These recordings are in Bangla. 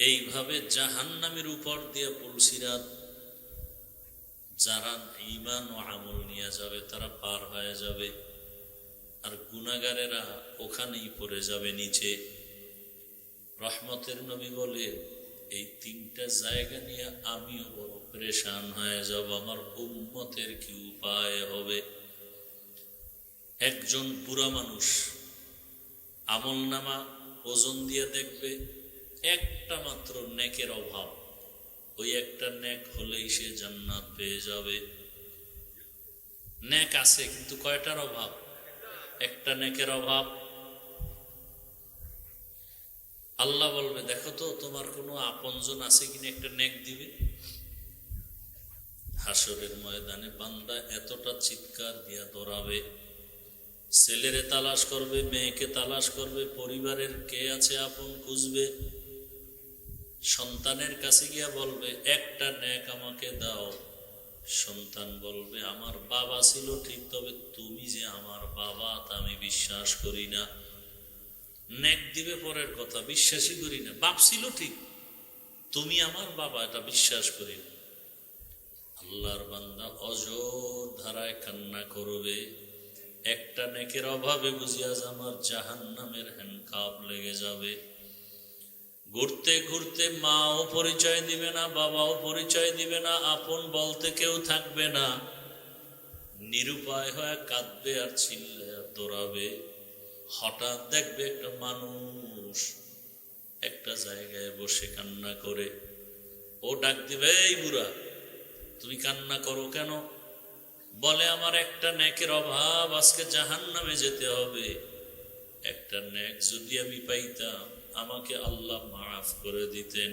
এইভাবে জাহান্নামের উপর দিয়ে পুলসিরাত যারা ঈমান ও আমল নিয়ে যাবে তারা পার হয়ে যাবে, আর গুনাহগারেরা ওখানেই পড়ে যাবে নিচে। রহমতের নবী বলে, এই তিনটা জায়গা নিয়ে আমিও বড় পরেশান হয়ে যাব, আমার উম্মতের কি উপায় হবে। একজন বুড়া মানুষ আমল নামা ওজন দিয়ে দেখবে একটা মাত্র নেকের অভাব, ওই একটা নেক হলেই সে জান্নাত পেয়ে যাবে। নেক আছে কিন্তু কয়টার অভাব? একটা নেকের অভাব। আল্লাহ বলবে, দেখো তো তোমার কোনো আপনজন আছে কিনা, একটা নেক দিবে। হাসরের ময়দানে বান্দা এতটা চিৎকার দিয়া দৌড়াবে, ছেলেরে তালাশ করবে, মেয়েকে তালাশ করবে, পরিবারের কে আছে আপন খুঁজবে, সন্তানের কাছে গিয়া বলবে একটা নেক আমাকে দাও। সন্তান বলবে, আমার বাবা ছিল ঠিক, তবে তুমি যে আমার বাবা তা আমি বিশ্বাস করি না। নেক দিবে পরের কথা, বিশ্বাসই করি না। বাপ ছিল ঠিক, তুমি আমার বাবা এটা বিশ্বাস করি না। আল্লাহর বান্দা অজর ধারায় কান্না করবে, একটা নেকের অভাবে বুঝিয়া আমার জাহান্নামের হ্যান্ডকাপ লেগে যাবে। ঘুরতে ঘুরতে মাও পরিচয় দিবে না, বাবাও পরিচয় দিবে না, আপন বলতে কেউ থাকবে না। নিরুপায় হয়ে কাঁদবে আর চিল্লে আর দৌড়াবে। হঠাৎ দেখবে একটা মানুষ একটা জায়গায় বসে কান্না করে। ও ডাক দিবে, এই বুড়া তুমি কান্না করো কেন? বলে, আমার একটা নেকের অভাব, আজকে জাহান্নামে যেতে হবে। একটা নেক যদি আমি পাইতাম আমাকে আল্লাহ মাফ করে দিতেন।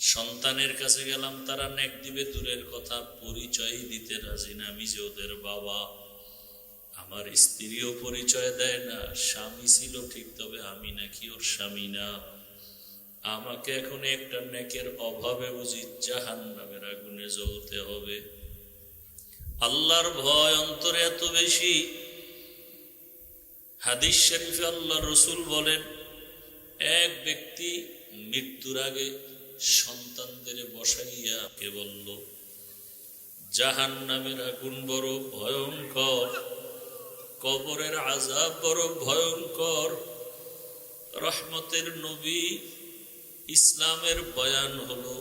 সন্তানের কাছে গেলাম, তারা নেক দিবে দূরের কথা, পরিচয় দিতে রাজি না আমি যে ওদের বাবা। আমার স্ত্রীও পরিচয় দেয় না, স্বামী ছিল ঠিক, তবে আমি নাকি ওর স্বামী না। আমাকে এখন একটা নেকের অভাবে বুঝি জাহান্নামের আগুনে জ্বলতে হবে। আল্লাহর ভয় অন্তরে এত বেশি, হাদিস শরীফে আল্লাহ রসুল বলেন, এক ব্যক্তি মৃত্যুর আগে সন্তানদের বসাইয়া কে বলল, জাহান্নামের আগুন বড় ভয়ঙ্কর, কবরের আযাব বড় ভয়ঙ্কর। রহমতের নবী ইসলামের বয়ান হলো,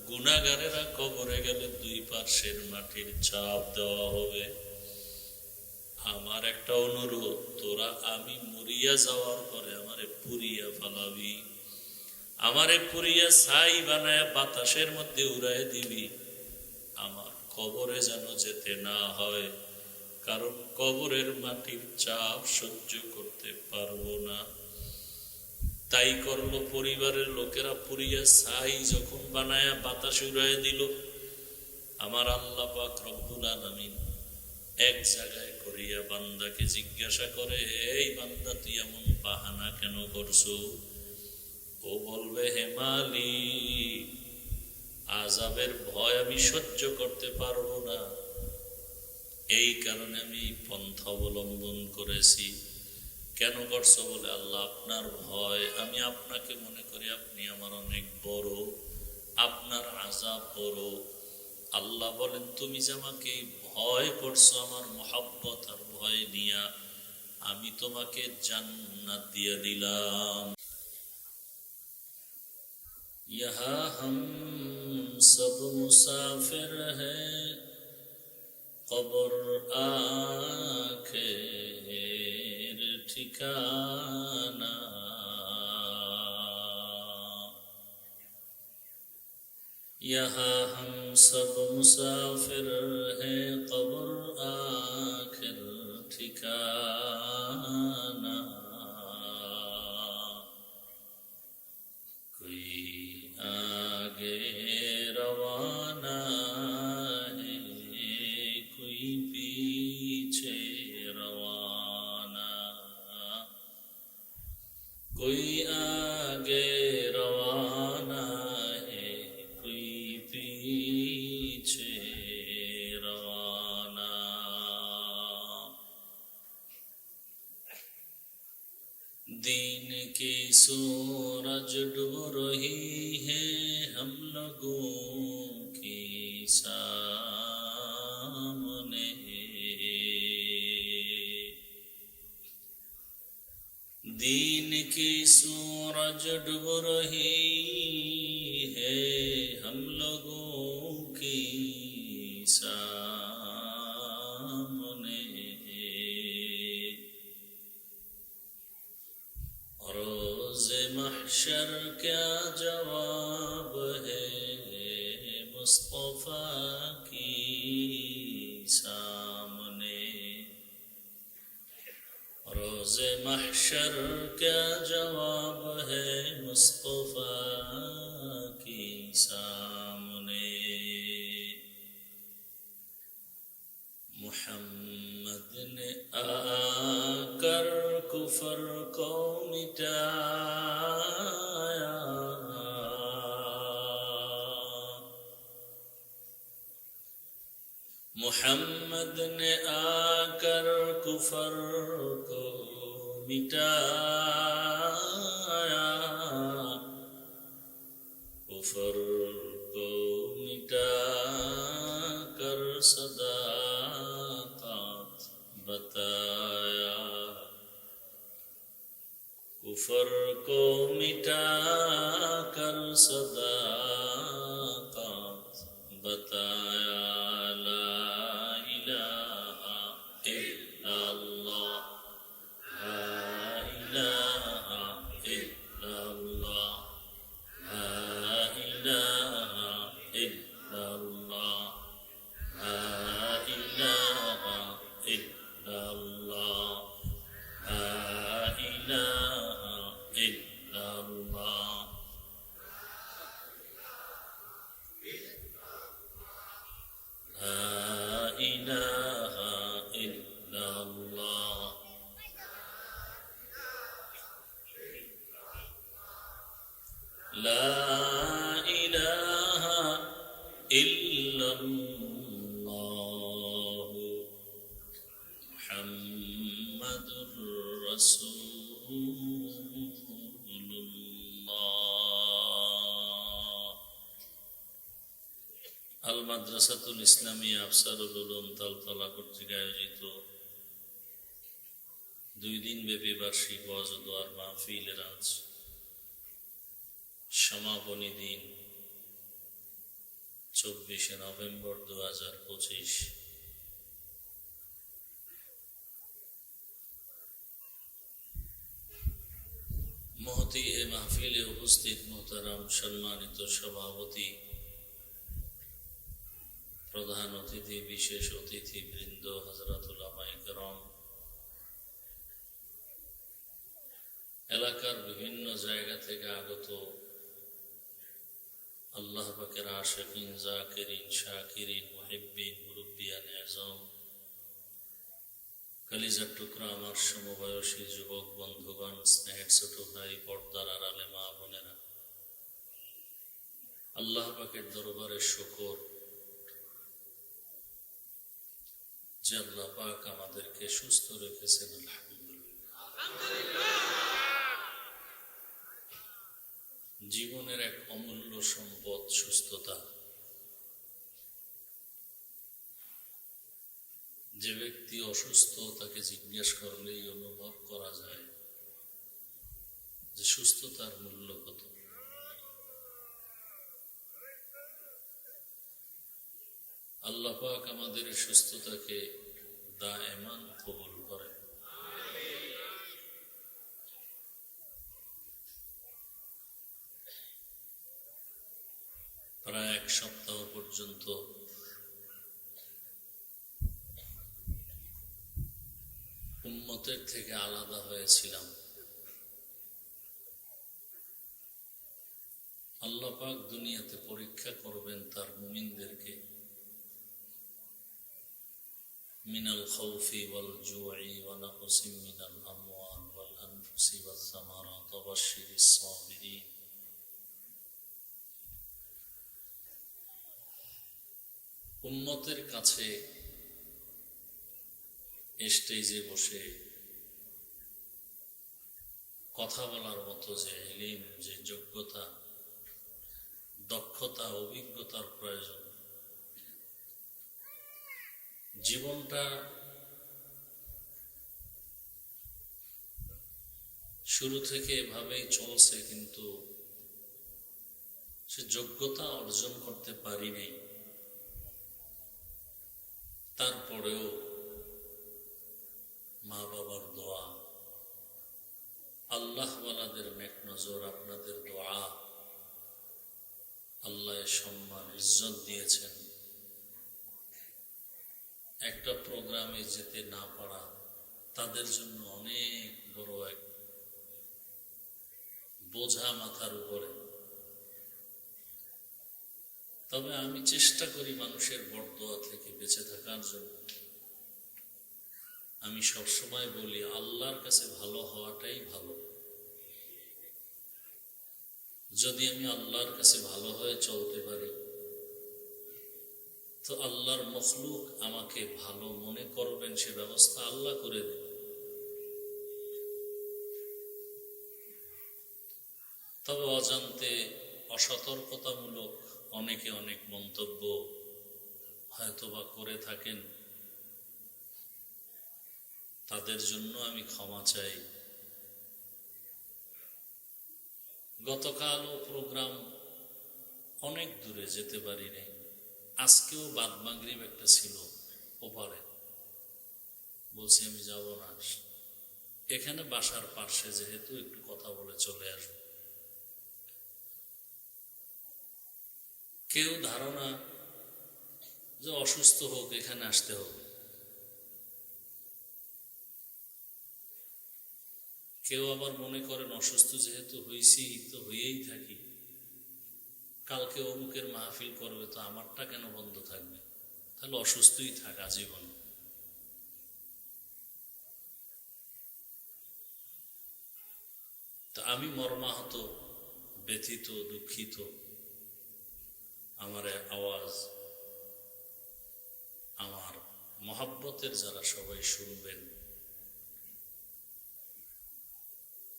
গুনাহগারেরা কবরে গেলে দুই পার্শ্বের মাটির চাপ দেওয়া হবে। আমার একটা অনুরোধ, তোরা আমি মরিয়া যাওয়ার পরে আমারে পুরিয়া ফালাবি, আমারে পুরিয়া ছাই বানায় বাতাসের মধ্যে উড়াই দিবি, আমার কবরে যেন যেতে না হয়, কারণ কবরের মাটির চাপ সহ্য করতে পারবো না। তাই করলো, পরিবারের লোকেরা পুরিয়া ছাই যখন বানায়া বাতাসে উড়াই দিল, আমার আল্লাহ পাক রব্বুল আলামিন এক জায়গায় করিয়া বান্দাকে জিজ্ঞাসা করে, এই বান্দা তুই এমন বাহানা কেন করছো? ও বলবে, হে মালিক, আযাবের ভয় আমি সহ্য করতে পারবো না, এই কারণে আমি পন্থা অবলম্বন করেছি। কেন করছো? বলে, আল্লাহ আপনার ভয়, আমি আপনাকে মনে করি আপনি আমার অনেক বড়, আপনার আযাব বড়। আল্লাহ বলেন, তুমি যে আমাকে ভয় করছো আমার মহব্বত আর ভয় নিয়া, আমি তোমাকে জান্নাত দিয়ে দিলাম। ইহা হাম সব মুসাফির হ্যায়, কবর আখের ঠিকানা। यहाँ हम सब मुसाफिर हैं, कब्र आखिर ठिकाना। कोई आगे रवाना है, कोई पीछे रवाना। कोई आगे रवाना है, कोई पीछे रवाना। दीन की सूरज डूब रही लोगों के सामने दीन की सूरज डूब रही है हम लोगों की सामने रोज़े महशर क्या जवाब है मुस्तफ़ा की सामने रोज़े महशर क्या जवाब है मुस्तफ़ा की सामने मुहम्मद ने आकर कुफर को मिटाया मुहम्मद ने आकर कुफर को मिटाया कुफर को मिटा कर सदाकत बताया कुफर को मिटा कर सदाकत बताया ला इलाहा इल्लल्लाह ला इलाहा इल्लल्लाह ला इलाहा इल्लल्लाह ला इलाहा इल्लल्लाह ला इलाहा इल्लल्लाह لا إله إلا الله محمد رسول الله আল মাদ্রাসাতুল ইসলামিয়া আফসারুল উলুম তালতলা কর্তৃক আয়োজিত 2 দিন ব্যাপী বার্ষিক ওয়াজ ও দোয়ার মাহফিলের আজ সমাপনী দিন 24 নভেম্বর 2025 মহতি এ মাহফিলে উপস্থিত মোহতারাম সম্মানিত সভাপতি প্রধান অতিথি বিশেষ অতিথি বৃন্দ হযরত উলামায়ে কেরাম এলাকার বিভিন্ন জায়গা থেকে আগত আল্লাহ পাকের আশিকিন জাকিরিন শাকিরিন মুহিব্বিন মুরব্বিয়ান আযম কলিজার টুকরা আমার সমবয়সী যুবক বন্ধুগণ স্নেহের ছোট ভাই পর্দার আড়ালে মা বোনেরা আল্লাহ পাকের দরবারে শুকর যে আল্লাহ পাক আমাদেরকে সুস্থ রেখেছেন আলহামদুলিল্লাহ জীবনের এক অমূল্য সম্পদ সুস্থতা যে ব্যক্তি অসুস্থ তাকে জিজ্ঞেস করলেই অনুভব করা যায় যে সুস্থতার মূল্য কত আল্লাহ পাক আমাদের সুস্থতাকে দায়েমান কবুল করেন প্রায় 1 সপ্তাহ পর্যন্ত উম্মতের থেকে আলাদা হয়েছিলাম আল্লাহ পাক দুনিয়াতে পরীক্ষা করবেন তার মুমিনদেরকে মিনাল খাউফি ওয়াল জুই ওয়া নাকসিম মিনাল আমওয়াল ওয়াল আনফুসি ওয়াস সামারাত ওয়া বাশশিরিস সাবিরিন উম্মতের কাছে স্টেজে বসে কথা বলার মতো যে ইলম যে যোগ্যতা দক্ষ দক্ষতা অভিজ্ঞতার প্রয়োজন। জীবনটা শুরু থেকে এভাবেই চলছে, কিন্তু সে যোগ্যতা অর্জন করতে পারি নাই। তারপরেও মা বাবার দোয়া, আল্লাহওয়ালাদের নেক নজর, আপনাদের দোয়া, আল্লাহ সম্মান ইজ্জত দিয়েছেন। একটা প্রোগ্রামে যেতে না পারা তাদের জন্য অনেক বড় এক বোঝা মাথার উপরে। তবে আমি চেষ্টা করি মানুষের বরদোয়া থেকে বেঁচে থাকার জন্য। আমি সবসময় বলি, আল্লাহর কাছে ভালো হওয়াটাই ভালো। যদি আমি আল্লাহর কাছে ভালো হয়ে চলতে পারি, তো আল্লাহর মখলুক আমাকে ভালো মনে করবেন, সে ব্যবস্থা আল্লাহ করে দেবেন। তবে অজান্তে অসতর্কতামূলক অনেকে অনেক মন্তব্য হয়তোবা করে থাকেন, তাদের জন্য আমি ক্ষমা চাই। গতকালও প্রোগ্রাম অনেক দূরে যেতে পারি নাই। আজকেও বাদ মাগরিব একটা ছিল ওপারে, বলছি আমি যাব না, এখানে বাসার পাশে যেহেতু একটু কথা বলে চলে আসবো। কেউ ধারণা যে অসুস্থ হোক এখানে আসতে হবে, কেউ আবার মনে করেন অসুস্থ যেহেতু হয়েছি তো হয়েই থাকি, কালকে অমুকের মাহফিল করবে তো আমারটা কেন বন্ধ থাকবে, তাহলে অসুস্থই থাকা জীবন। তো আমি মর্মাহত, ব্যথিত, দুঃখিত। আমার আওয়াজ আমার মহাব্বতের যারা সবাই শুনবেন,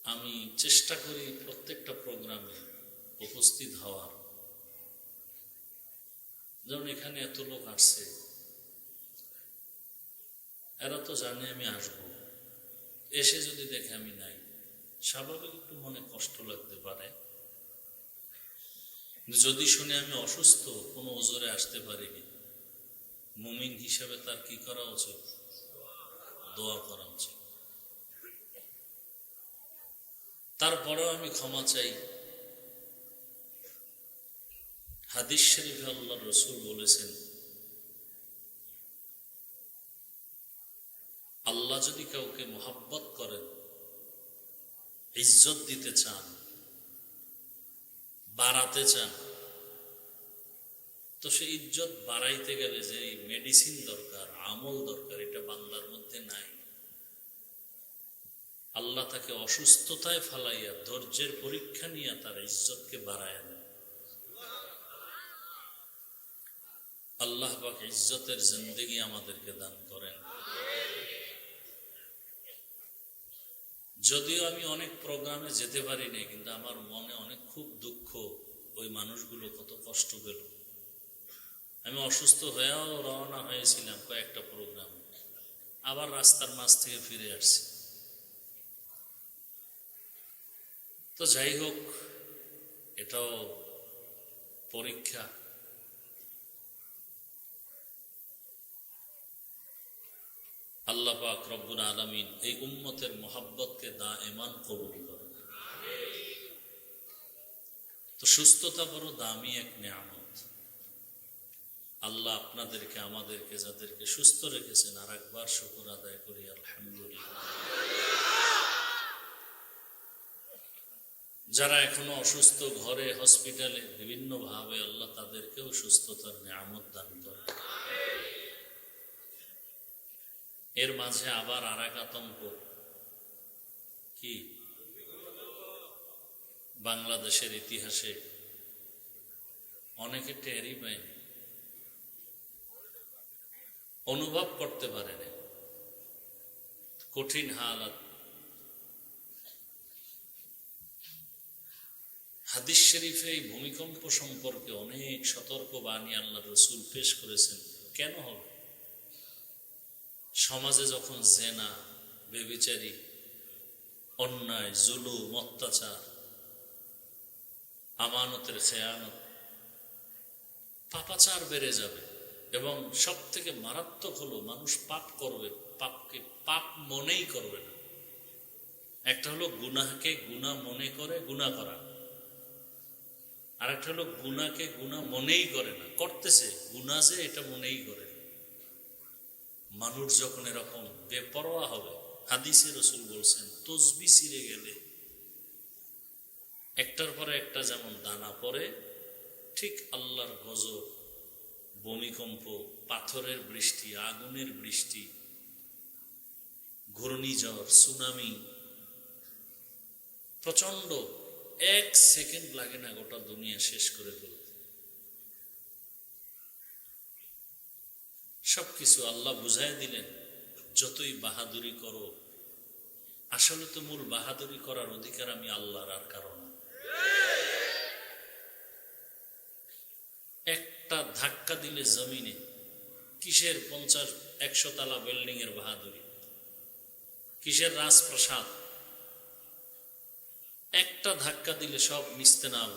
আমি চেষ্টা করি প্রত্যেকটা প্রোগ্রামে উপস্থিত হওয়ার। যেমন এখানে এত লোক আসছে, এরা তো জানে আমি আসব, এসে যদি দেখে আমি নাই, স্বাভাবিক একটু মনে কষ্ট লাগতে পারে। যদি শুনে আমি অসুস্থ, কোনো ওজরে আসতে পারিনি, মুমিন হিসাবে তার কি করা উচিত? দোয়া করা উচিত। তারপরেও আমি ক্ষমা চাই। হাদিস শরীফে আল্লাহর রাসূল বলেছেন, আল্লাহ যদি কাউকে মোহাব্বত করেন, ইজ্জত দিতে চান, বাড়াতে চান, তো সে ইজ্জত বাড়াইতে গেলে যে মেডিসিন দরকার, আমল দরকার, এটা বান্দার মধ্যে নাই। আল্লাহ তাকে অসুস্থতায় ফালাইয়া ধৈর্যের পরীক্ষা নিয়ে তার ইজ্জতকে বাড়ায় দেন। আল্লাহ পাক ইজ্জতের জিন্দেগি আমাদেরকে দান করেন। যদিও আমি অনেক প্রোগ্রামে যেতে পারি নাই, কিন্তু আমার মনে অনেক খুব দুঃখ, ওই মানুষগুলো কত কষ্ট পেল। আমি অসুস্থ হয়েও রওনা হয়েছিলাম কয়েকটা প্রোগ্রামে, আবার রাস্তার মাঝ থেকে ফিরে আসছি। তো যাই হোক, এটাও পরীক্ষা। আল্লাহ পাক রব্বুল আলামিন এই উম্মতের মোহাব্বতকে দায়েমান কবুল করেন। তো সুস্থতা বড় দামি এক নিয়ামত। আল্লাহ আপনাদেরকে আমাদেরকে যাদেরকে সুস্থ রেখেছেন, আর একবার শুকর আদায় করি আলহামদুলিল্লাহ। যারা এখনো অসুস্থ, ঘরে, হসপিটালে, বিভিন্ন ভাবে, আল্লাহ তাদেরকেও সুস্থতার নিয়ামত দান করেন। এর মাঝে আবার আর এক আতঙ্ক কি, বাংলাদেশের ইতিহাসে অনেকে টেরই পায়নি, অনুভব করতে পারে না কঠিন হালাত। হাদিস শরীফে এই ভূমিকম্প সম্পর্কে অনেক সতর্ক বাণী আল্লাহ রসুল পেশ করেছেন। কেন হবে? সমাজে যখন জেনা, বেবিচারী, অন্যায়, জুলুম, অত্যাচার, আমানতের খেয়ানত, পাপাচার বেড়ে যাবে, এবং সব থেকে মারাত্মক হলো মানুষ পাপ করবে, পাপকে পাপ মনেই করবে না। একটা হলো গুনাহকে গুনাহ মনে করে গুনাহ করা, আর একটা হলো গুনাহকে গুনাহ মনেই করে না, করতেছে গুনাহ যে এটা মনেই করে না। মানুষ যখন এরকম বেপরোয়া হবে, হাদিসে রাসূল বলছেন তসবি ছিঁড়ে গেলে একটার পরে একটা যেমন দানা পড়ে, ঠিক আল্লাহর গজব, ভূমিকম্প, পাথরের বৃষ্টি, আগুনের বৃষ্টি, ঘূর্ণিঝড়, সুনামি, প্রচন্ড, 1 সেকেন্ড লাগে না গোটা দুনিয়া শেষ করে ফেলতে। সবকিছু আল্লাহ বুঝাই দিলেন। যতই বাহাদুরি করো, আসলে তো মূল বাহাদুরি করার অধিকার আমি আল্লাহর, আর কারণ একটা ধাক্কা দিলে জমিনে, কিসের 50-100 তলা বিল্ডিং এর বাহাদুরি, কিসের রাজপ্রাসাদ, একটা ধাক্কা দিলে সব নিস্তেনাল।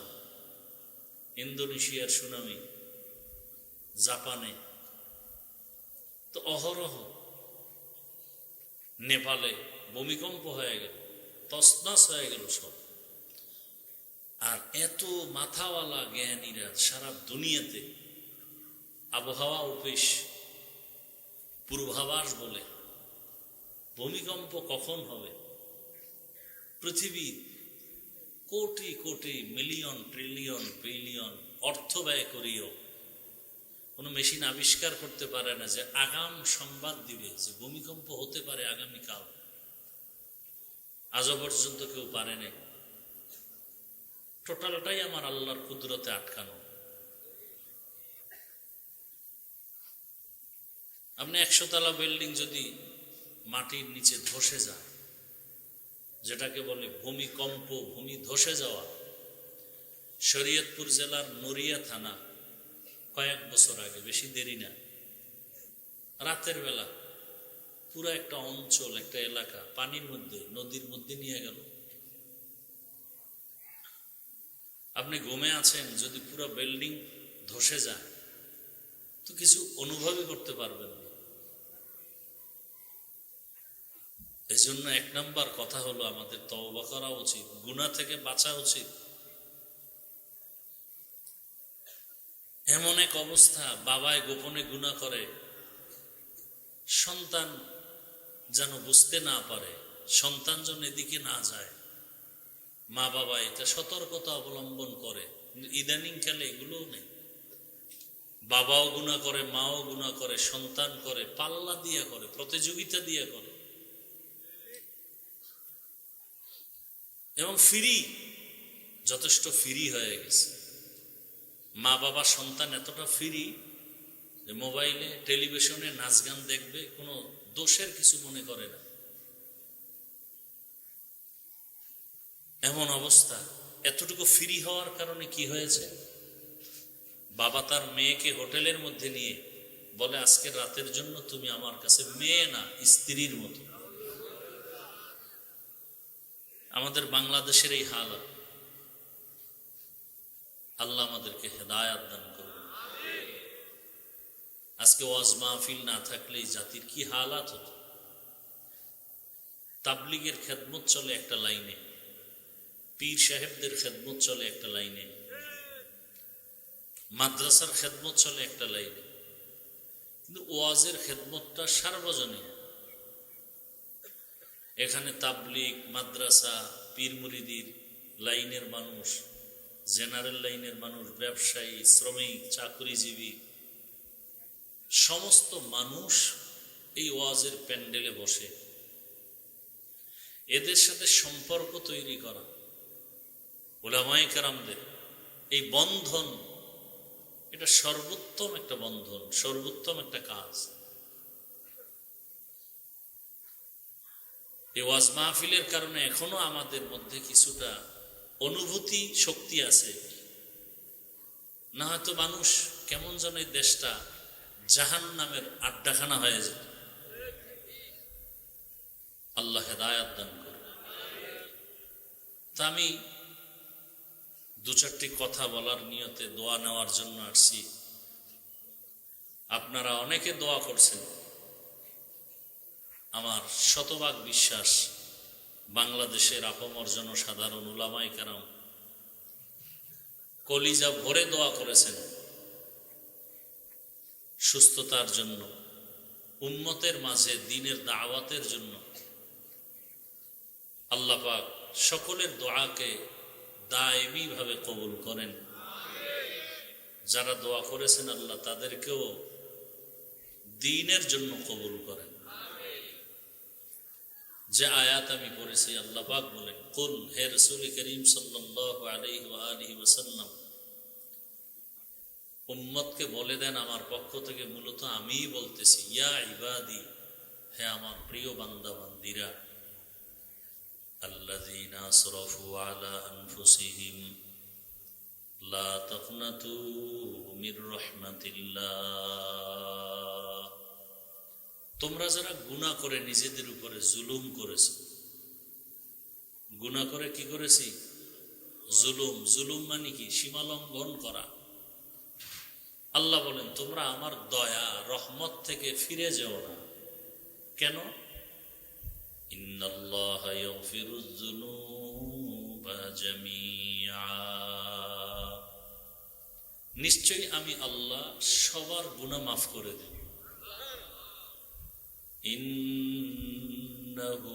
ইন্দোনেশিয়ার সুনামি, জাপানে তো অহরহ, নেপালে ভূমিকম্প হয়ে গেল, তছনছ হয়ে গেল সব। আর এত মাথাওয়ালা জ্ঞানীরা সারা দুনিয়াতে আবহাওয়া অফিস পূর্বাভাস বলে ভূমিকম্প কখন হবে, পৃথিবী crore crore million trillion billion অর্থ ব্যয় করিও কোনো মেশিন আবিষ্কার করতে পারে না যে আগাম সংবাদ দিবে যে ভূমিকম্প হতে পারে আগামীকাল। আজও পর্যন্ত কেউ পারে নাই। টোটালটাই আমার আল্লাহর কুদরতে আটকানো। আপনি 100 তলা বিল্ডিং যদি মাটির নিচে ধসে যায়, যেটাকে বলে ভূমিকম্প, ভূমি ধসে যাওয়া, শরীয়তপুর জেলার নড়িয়া থানা কয়েক বছর আগে, বেশি দেরি না, রাতের বেলা পুরো একটা অঞ্চল, একটা এলাকা পানির মধ্যে, নদীর মধ্যে নিয়ে গেল। আপনি ঘুমে আছেন, যদি পুরো বিল্ডিং ধসে যায় তো কিছু অনুভবই করতে পারবেন না। এই জন্য 1 নাম্বার কথা হলো আমাদের তওবা করা উচিত, গুনাহ থেকে বাঁচা উচিত। এমন এক অবস্থা, বাবায় গোপনে গুনাহ করে, সন্তান যেন বুঝতে না পারে, সন্তান যেন এদিকে না যায়, মা বাবা এটা সতর্কতা অবলম্বন করে। ইদানিং কালে এগুলোও নেই। বাবাও গুনাহ করে, মাও গুনাহ করে, সন্তান করে, পাল্লা দিয়ে করে, প্রতিযোগিতা দিয়ে করে, এবং ফ্রি, যথেষ্ট ফ্রি হয়ে গেছে। মা বাবা সন্তান এতটা ফ্রি যে মোবাইলে, টেলিভিশনে নাচ গান দেখবে, কোনো দোষের কিছু মনে করে না। এমন অবস্থা। এতটুকু ফ্রি হওয়ার কারণে কি হয়েছে, বাবা তার মেয়েকে হোটেলের মধ্যে নিয়ে বলে আজকে রাতের জন্য তুমি আমার কাছে মেয়ে না, স্ত্রীর মতো। আমাদের বাংলাদেশের এই হালত, আল্লাহ আমাদেরকে হেদায়াত দান করুন। আজকে ওয়াজ মাহফিল না থাকলে এই জাতির কি হালাত হতো। তাবলিগের খেদমত চলে একটা লাইনে, পীর সাহেবদের খেদমত চলে একটা লাইনে, মাদ্রাসার খেদমত চলে একটা লাইনে, কিন্তু ওয়াজের খেদমতটা সার্বজনীন। এখানে তাবলিগ, মাদ্রাসা, পীর মুরিদির লাইনের মানুষ, জেনারেল লাইনের মানুষ, ব্যবসায়ী, শ্রমিক, চাকরিজীবী, সমস্ত মানুষ এই ওয়াজের প্যান্ডেলে বসে। এদের সাথে সম্পর্ক তৈরি করা, উলামায়ে কেরামদের এই বন্ধন, এটা সর্বোত্তম একটা বন্ধন, সর্বোত্তম একটা কাজ। এই ওয়াজ মাহফিলের কারণে এখনো আমাদের মধ্যে কিছুটা অনুভূতি শক্তি আছে, না হয়তো মানুষ কেমন যেন এই দেশটা জাহান্নামের আড্ডাখানা হয়ে যেত। আল্লাহ হেদায়াত দান করে। তা আমি দু চারটি কথা বলার নিয়তে দোয়া নেওয়ার জন্য আসছি। আপনারা অনেকে দোয়া করছেন, আমার শতভাগ বিশ্বাস বাংলাদেশের আপামর জনসাধারণ উলামায়ে কেরাম কলিজা ভরে দোয়া করেছেন সুস্থতার জন্য, উম্মতের মাঝে দ্বীনের দাওয়াতের জন্য। আল্লাহ পাক সকলের দোয়াকে দায়েমী ভাবে কবুল করেন। যারা দোয়া করেছেন আল্লাহ তাদেরকেও দ্বীনের জন্য কবুল করেন। যে আয়াত আমি পড়েছি, আল্লাহ পাক বলেন, কুল, হে রাসূল করিম সাল্লাল্লাহু আলাইহি ওয়া আলিহি ওয়াসাল্লাম, উম্মতকে বলে দেন আমার পক্ষ থেকে, মূলত আমিই বলতেছি, ইয়া ইবাদি, হে আমার প্রিয় বান্দা বান্দিরা, আল্লাযীনা আসরাফু আলা আনফুসিহিম লা তাকনাতু মির রাহমাতিল্লাহ। তোমরা যারা গুনাহ করে নিজেদের উপরে জুলুম করেছো, গুনাহ করে কি করেছি? জুলুম। জুলুম মানে কি? সীমা লঙ্ঘন করা। আল্লাহ বলেন তোমরা আমার দয়া রহমত থেকে ফিরে যেও না। কেন? ইন্নাল্লাহা ইয়াগফিরুয যুনুবা জামিআ, নিশ্চয়ই আমি আল্লাহ সবার গুনাহ মাফ করে দেব। ইন্নাহু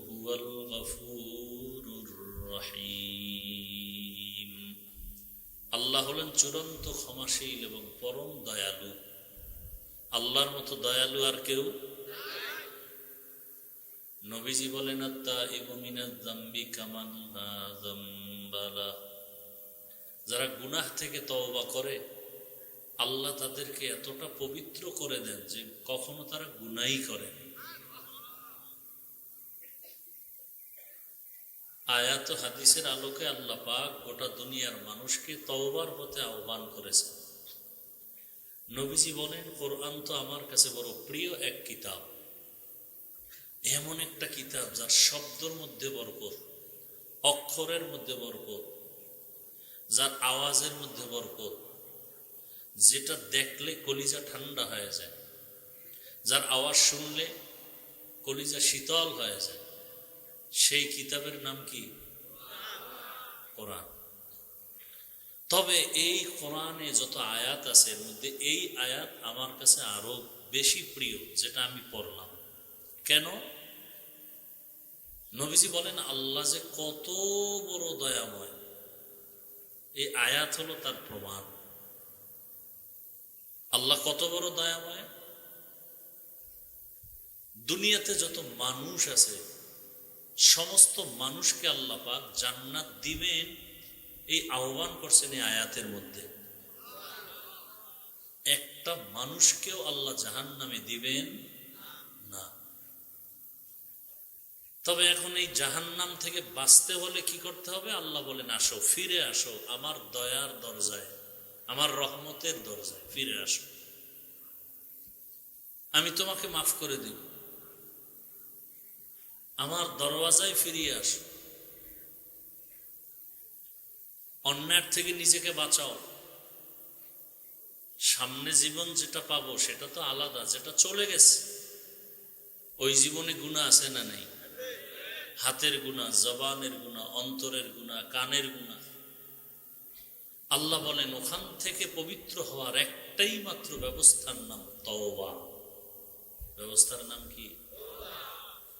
হুয়াল গফুরুর রহিম, আল্লাহ হলেন চূড়ান্ত ক্ষমাশীল এবং পরম দয়ালু। আল্লাহর মতো দয়ালু আর কেউ? নবীজি বলেন, আত-তাইবু মিনাজ যামবি কামান লা যামবা লাহ, যারা গুনাহ থেকে তওবা করে আল্লাহ তাদেরকে এতটা পবিত্র করে দেন যে কখনো তারা গুনাহই করে না। আয়াত ও হাদিসের আলোকে আল্লাহ পাক গোটা দুনিয়ার মানুষকে তওবার পথে আহ্বান করেছেন। নবীজি বলেন, কোরআন তো আমার কাছে বড় প্রিয় এক কিতাব, এমন একটা কিতাব যার শব্দের মধ্যে বরকত, অক্ষরের মধ্যে বরকত, যার আওয়াজের মধ্যে বরকত, যেটা দেখলে কলিজা ঠান্ডা হয়ে যায়, যার আওয়াজ শুনলে কলিজা শীতল হয়ে যায়। সেই কিতাবের নাম কি? কোরআন। তবে এই কোরআনে যত আয়াত আছে এর মধ্যে এই আয়াত আমার কাছে আরো বেশি প্রিয়, যেটা আমি পড়লাম। কেন? নবীজি বলেন আল্লাহ যে কত বড় দয়াময়, এই আয়াত হলো তার প্রমাণ। আল্লাহ কত বড় দয়াময়। দুনিয়াতে যত মানুষ আছে সমস্ত মানুষকে আল্লাহ পাক জান্নাত দিবেন এই আহ্বান করছেন এই আয়াতের মধ্যে। একটা মানুষকেও আল্লাহ জাহান্নামে দিবেন না। তবে এখন এই জাহান্নাম থেকে বাঁচতে হলে কি করতে হবে? আল্লাহ বলেন, আসো, ফিরে আসো আমার দয়ার দরজায়, আমার রহমতের দরজায় ফিরে আসো, আমি তোমাকে মাফ করে দিব। আমার দরওয়াজায় ফিরিয়ে আসো, অন্যায়ের থেকে নিজেকে বাঁচাও। সামনে জীবন যেটা পাবো সেটা তো আলাদা, যেটা চলে গেছে। ওই জীবনে গুনাহ আছে না নেই? হাতের গুনাহ, জবানের গুনাহ, অন্তরের গুনাহ, কানের গুনাহ। আল্লাহ বলেন ওখান থেকে পবিত্র হওয়ার একটাই মাত্র ব্যবস্থার নাম তওবা। ব্যবস্থার নাম কি?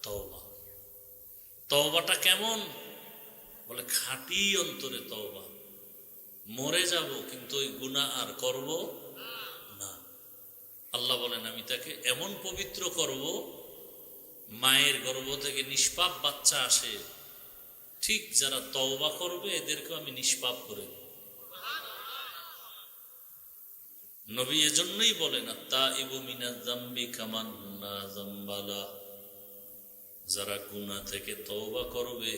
তওবা। তওবাটা কেমন? বলে খাঁটি অন্তরে তওবা। মরে যাব কিন্তু ওই গুনাহ আর করব না। আল্লাহ বলেন আমি তাকে এমন পবিত্র করব, মায়ের গর্ভ থেকে নিষ্পাপ বাচ্চা আসে, ঠিক যারা তওবা করবে এদেরকেও আমি নিষ্পাপ করে দেব। নবী এজন্যই বলেন, আত-তাইবু মিনাজ যামবি কামান লা যামবা লাহ, যারা গুনাহ থেকে তওবা করবে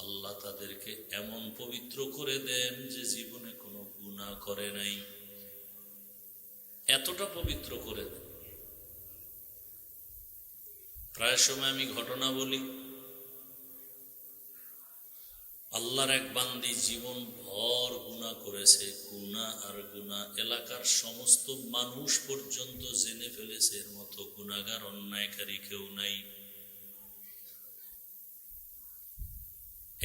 আল্লাহ তাদেরকে এমন পবিত্র করে দেন যে জীবনে কোনো গুনাহ করে নাই, এতটা পবিত্র করে দেন। প্রায় সময় আমি ঘটনা বলি, আল্লাহর এক বান্দি জীবন ভর গুনাহ করেছে, গুনাহ আর গুনাহ, এলাকার সমস্ত মানুষ পর্যন্ত জেনে ফেলেছে এর মতো গুনাহগার অন্যায়কারী কেউ নাই।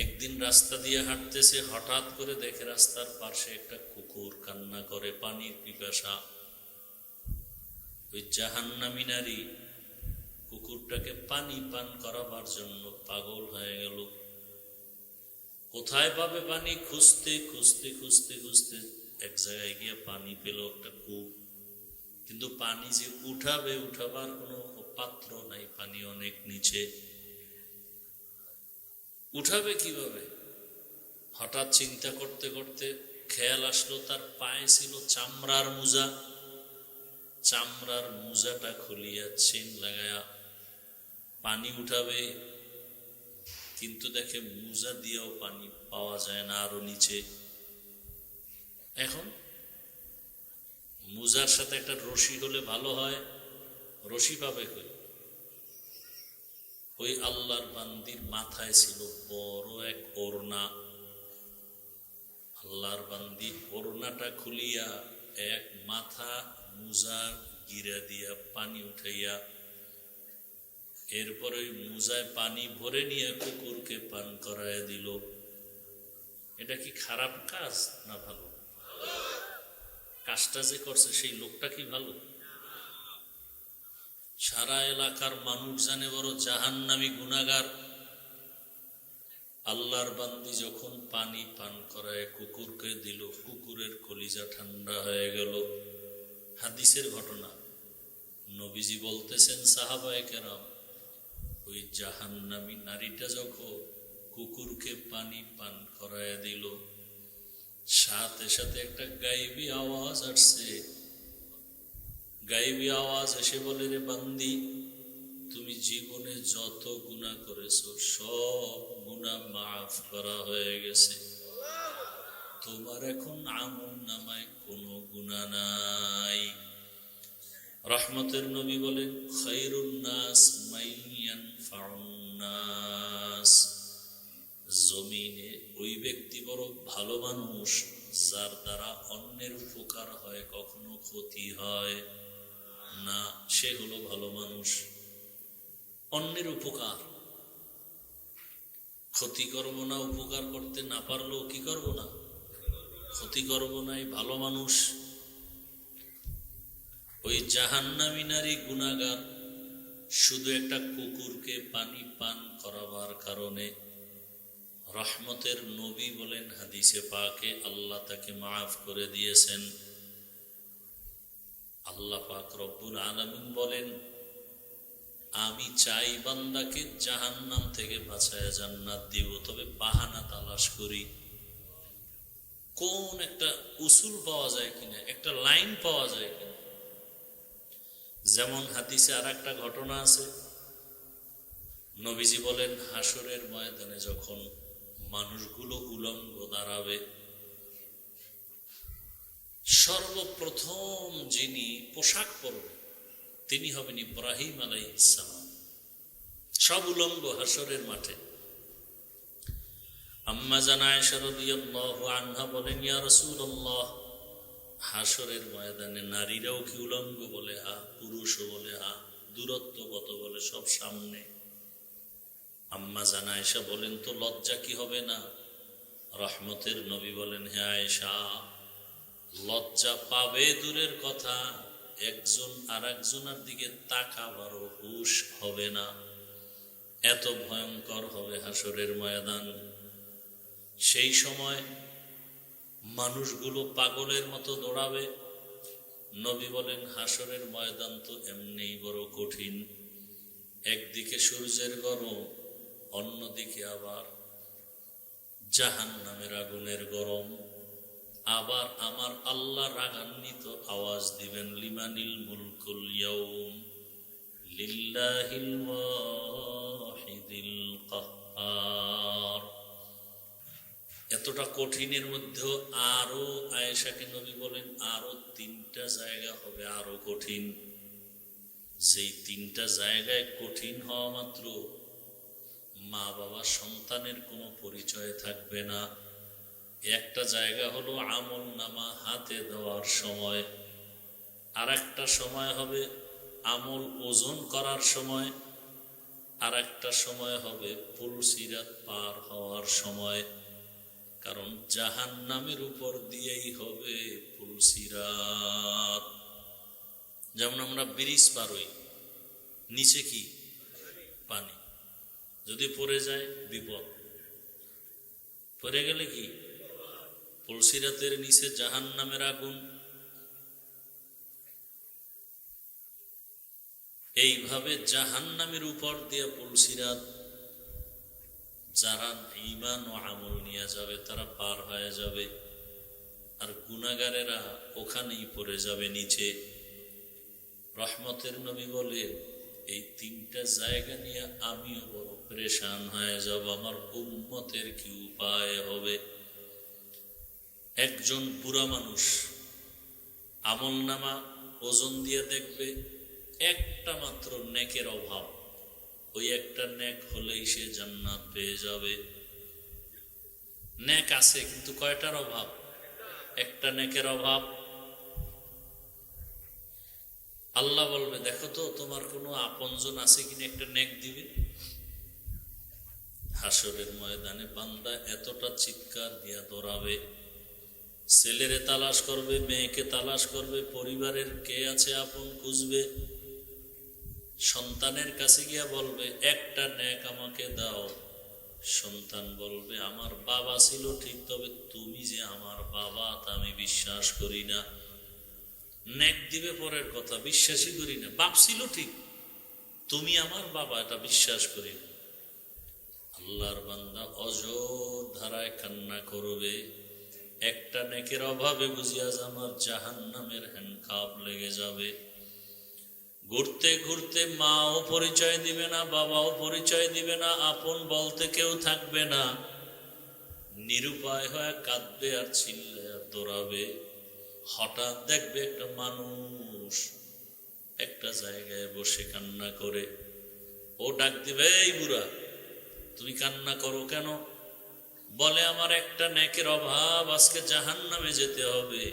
একদিন রাস্তা দিয়ে হাঁটতেছে, হঠাৎ করে দেখে রাস্তার পাশে একটা কুকুর কান্না করে, পানির পিপাসা। ওই জাহান্নামী নারী কুকুরটাকে পানি পান করাবার জন্য পাগল হয়ে গেল। কোথায় পাবে পানি, খুঁজতে খুঁজতে খুঁজতে খুঁজতে এক জায়গায় গিয়ে পানি পেল, একটা কূপ। কিন্তু পানি যে উঠাবার কোনো পাত্র নাই, পানি অনেক নিচে, উঠাবে কিভাবে? হঠাৎ চিন্তা করতে করতে খেয়াল আসলো তার পায়ে ছিল চামড়ার মোজা। চামড়ার মোজাটা খুলিয়া চেন লাগায়া পানি উঠাবে, কিন্তু দেখে মোজা দিয়েও পানি পাওয়া যায় না, আরো নিচে। এখন মোজার সাথে একটা রশি হলে ভালো হয়, রশি পাবে কই? ওই আল্লাহর বান্দির মাথায় ছিল বড় এক ওড়না। আল্লাহর বান্দি ওড়নাটা খুলিয়া এক মাথা মোজার গিরা দিয়া পানি উঠাইয়া এরপর ওই মোজায় পানি ভরে নিয়ে কুকুরকে পান করায় দিল। এটা কি খারাপ কাজ না ভালো? কাজটা যে করছে সেই লোকটা কি ভালো? সারা এলাকার মানুষ জানে বড় জাহান্নামী গুনাহগার। আল্লাহর বান্দি যখন পানি পান করায় কুকুরকে দিল, কুকুরের কলিজা ঠান্ডা হয়ে গেল। হাদিসের ঘটনা, নবীজি বলতেছেন, সাহাবায়ে কেরাম, ওই জাহান্নামী নারীটা যখন কুকুরকে পানি পান করায় দিল, সাথে সাথে একটা গায়েবী আওয়াজ আসছে। গায়েবী আওয়াজ এসে বলে, রে বান্দি, তুমি জীবনে যত গুনাহ করেছো সব গুনাহ মাফ করা হয়ে গেছে, তোমার এখন আমল নামায় কোনো গুনাহ নাই। রহমতের নবী বলেন, খায়রুন নাস মাইয়ানফাউন নাস, জমিনে ওই ব্যক্তি বড় ভালো মানুষ যার দ্বারা অন্যের উপকার হয়, কখনো ক্ষতি হয় না, সে হলো ভালো মানুষ। অন্যের উপকার, ক্ষতি করব না, উপকার করতে না পারলেও কি করব না, ক্ষতি করব না, এই ভালো মানুষ। ওই জাহান্নামী নারী গুনাহগার শুধু একটা কুকুরকে পানি পান করাবার কারণে রহমতের নবী বলেন হাদিসে পাকে, আল্লাহ তাকে মাফ করে দিয়েছেন। আল্লাহ পাক রব্বুল আলামিন বলেন, আমি চাই বান্দাকে জাহান্নাম থেকে বাঁচায় জান্নাত দিব, তবে বাহানা তালাশ করি, কোন একটা উসুল পাওয়া যায় কিনা, একটা লাইন পাওয়া যায় কিনা। যেমন হাদিসে আর একটা ঘটনা আছে, নবীজি বলেন, হাসরের ময়দানে যখন মানুষগুলো উলঙ্গ দাঁড়াবে, সর্বপ্রথম যিনি পোশাক পরবে তিনি হবেন ইব্রাহিম আলাইহিস সালাম। সব উলঙ্গ হাসরের মাঠে। আম্মা জান আয়েশা রাদিয়াল্লাহু আনহা বলেন, ইয়া রাসূলুল্লাহ, হাসরের ময়দানে নারীরাও কি উলঙ্গ? বলে হা। পুরুষও? বলে হা। দূরত্ব কত? বলে সব সামনে। আম্মা জান আয়েশা বলেন, তো লজ্জা কি হবে না? রহমতের নবী বলেন, হে আয়েশা, লজ্জা পাবে দূরের কথা, একজন আর একজনের দিকে তাকাবারও হুঁশ হবে না, এত ভয়ঙ্কর হবে হাসরের ময়দান। সেই সময় মানুষগুলো পাগলের মতো দৌড়াবে। নবী বলেন, হাসরের ময়দান তো এমনিই বড় কঠিন, একদিকে সূর্যের গরম, অন্যদিকে আবার জাহান্নামের আগুনের গরম। আবার আমার আল্লাহ রাগান্বিত আওয়াজ দিবেন, লিমানিল মুলকুল ইয়াউম লিল্লাহিল ওয়াহিদিল কাহ্হার। এতটা কঠিনের মধ্যেও আরো আয়েশাকে নবী বলেন আরো 3টা জায়গা হবে আরো কঠিন। যেই 3টা জায়গায় কঠিন হওয়া মাত্র মা বাবা সন্তানের কোনো পরিচয় থাকবে না। একটা জায়গা হলো আমল নামা হাতে দেওয়ার সময়, আর একটা সময় হবে আমল ওজন করার সময়, আর একটা সময় হবে পুলসিরাত পার হওয়ার সময়। কারণ জাহান্নামের উপর দিয়েই হবে পুলসিরাত। যেমন আমরা ব্রিজ পার হই, নিচে কি পানি, যদি পড়ে যায় বিপদ, পড়ে গেলে কি পুলসিরাতের নিচে জাহান্নামের আগুন। এইভাবে জাহান্নামের উপর দিয়ে পুলসিরাত, যারা ঈমান ও আমল নিয়ে যাবে তারা পার হয়ে যাবে, আর গুনাহগারেরা ওখানেই পড়ে যাবে নিচে। রহমতের নবী বলে এই 3টা জায়গা নিয়ে আমিও বড় পরেশান হয়ে যাব, আমার উম্মতের কি উপায় হবে। একজন বুড়া মানুষ আমল নামা ওজন দিয়ে দেখবে একটা মাত্র নেকের অভাব, ওই একটা নেক হলেই সে জান্নাত পেয়ে যাবে। নেক আছে কিন্তু কয়টার অভাব? একটা নেকের অভাব। আল্লাহ বলবে দেখো তো তোমার কোনো আপনজন আছে কিনা, একটা নেক দিবে। হাসরের ময়দানে বান্দা এতটা চিৎকার দিয়া দৌড়াবে, ছেলেরে তালাশ করবে, মেয়েকে তালাশ করবে, পরিবারের কে আছে আপন খুঁজবে, সন্তানের কাছে গিয়া বলবে একটা নেক আমাকে দাও। সন্তান বলবে আমার বাবা ছিল ঠিক, তবে তুমি যে আমার বাবা তা আমি বিশ্বাস করি না। নেক দিবে পরের কথা, বিশ্বাসই করি না। বাপ ছিল ঠিক, তুমি আমার বাবা এটা বিশ্বাস করি না। আল্লাহর বান্দা অজর ধারায় কান্না করবে, একটা নেকের অভাবে বুঝিয়া আমার জাহান্নামের হ্যান্ডকাপ লেগে যাবে। ঘুরতে ঘুরতে মাও পরিচয় দিবে না, বাবাও পরিচয় দিবে না, আপন বলতে কেউ থাকবে না। নিরুপায় হয়ে কাঁদবে আর চিল্লে আর দৌড়াবে। হঠাৎ দেখবে একটা মানুষ একটা জায়গায় বসে কান্না করে। ও ডাক দিবে, এই বুড়া তুমি কান্না করো কেন? বলে আমার একটা নেকের অভাব, আজকে জাহান্নামে যেতে হবে।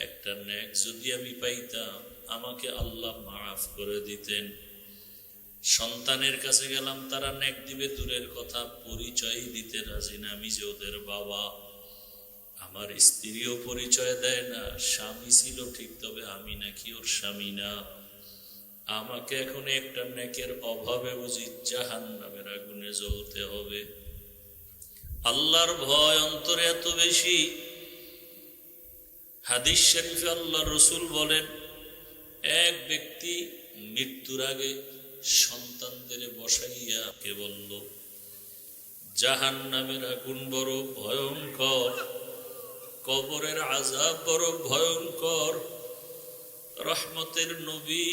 একটা নেক যদি আমি পাইতাম আমাকে আল্লাহ মাফ করে দিতেন। সন্তানের কাছে গেলাম, তারা নেক দিবে দূরের কথা, পরিচয় দিতে রাজি না আমি যে ওদের বাবা। আমার স্ত্রীও পরিচয় দেয় না, স্বামী ছিল ঠিক তবে আমি নাকি ওর স্বামী না। আমাকে এখন একটা নেকের অভাবে বুঝি জাহান্নামের আগুনে জ্বলতে হবে। আল্লাহর ভয় অন্তরে এত বেশি, হাদিস শরীফে আল্লাহর রাসূল বলেন এক ব্যক্তি মৃত্যুর আগে সন্তানদের বসাইয়া কে বলল জাহান্নামের আগুন বড় ভয়ঙ্কর, কবরের আযাব বড় ভয়ঙ্কর। রহমতের নবী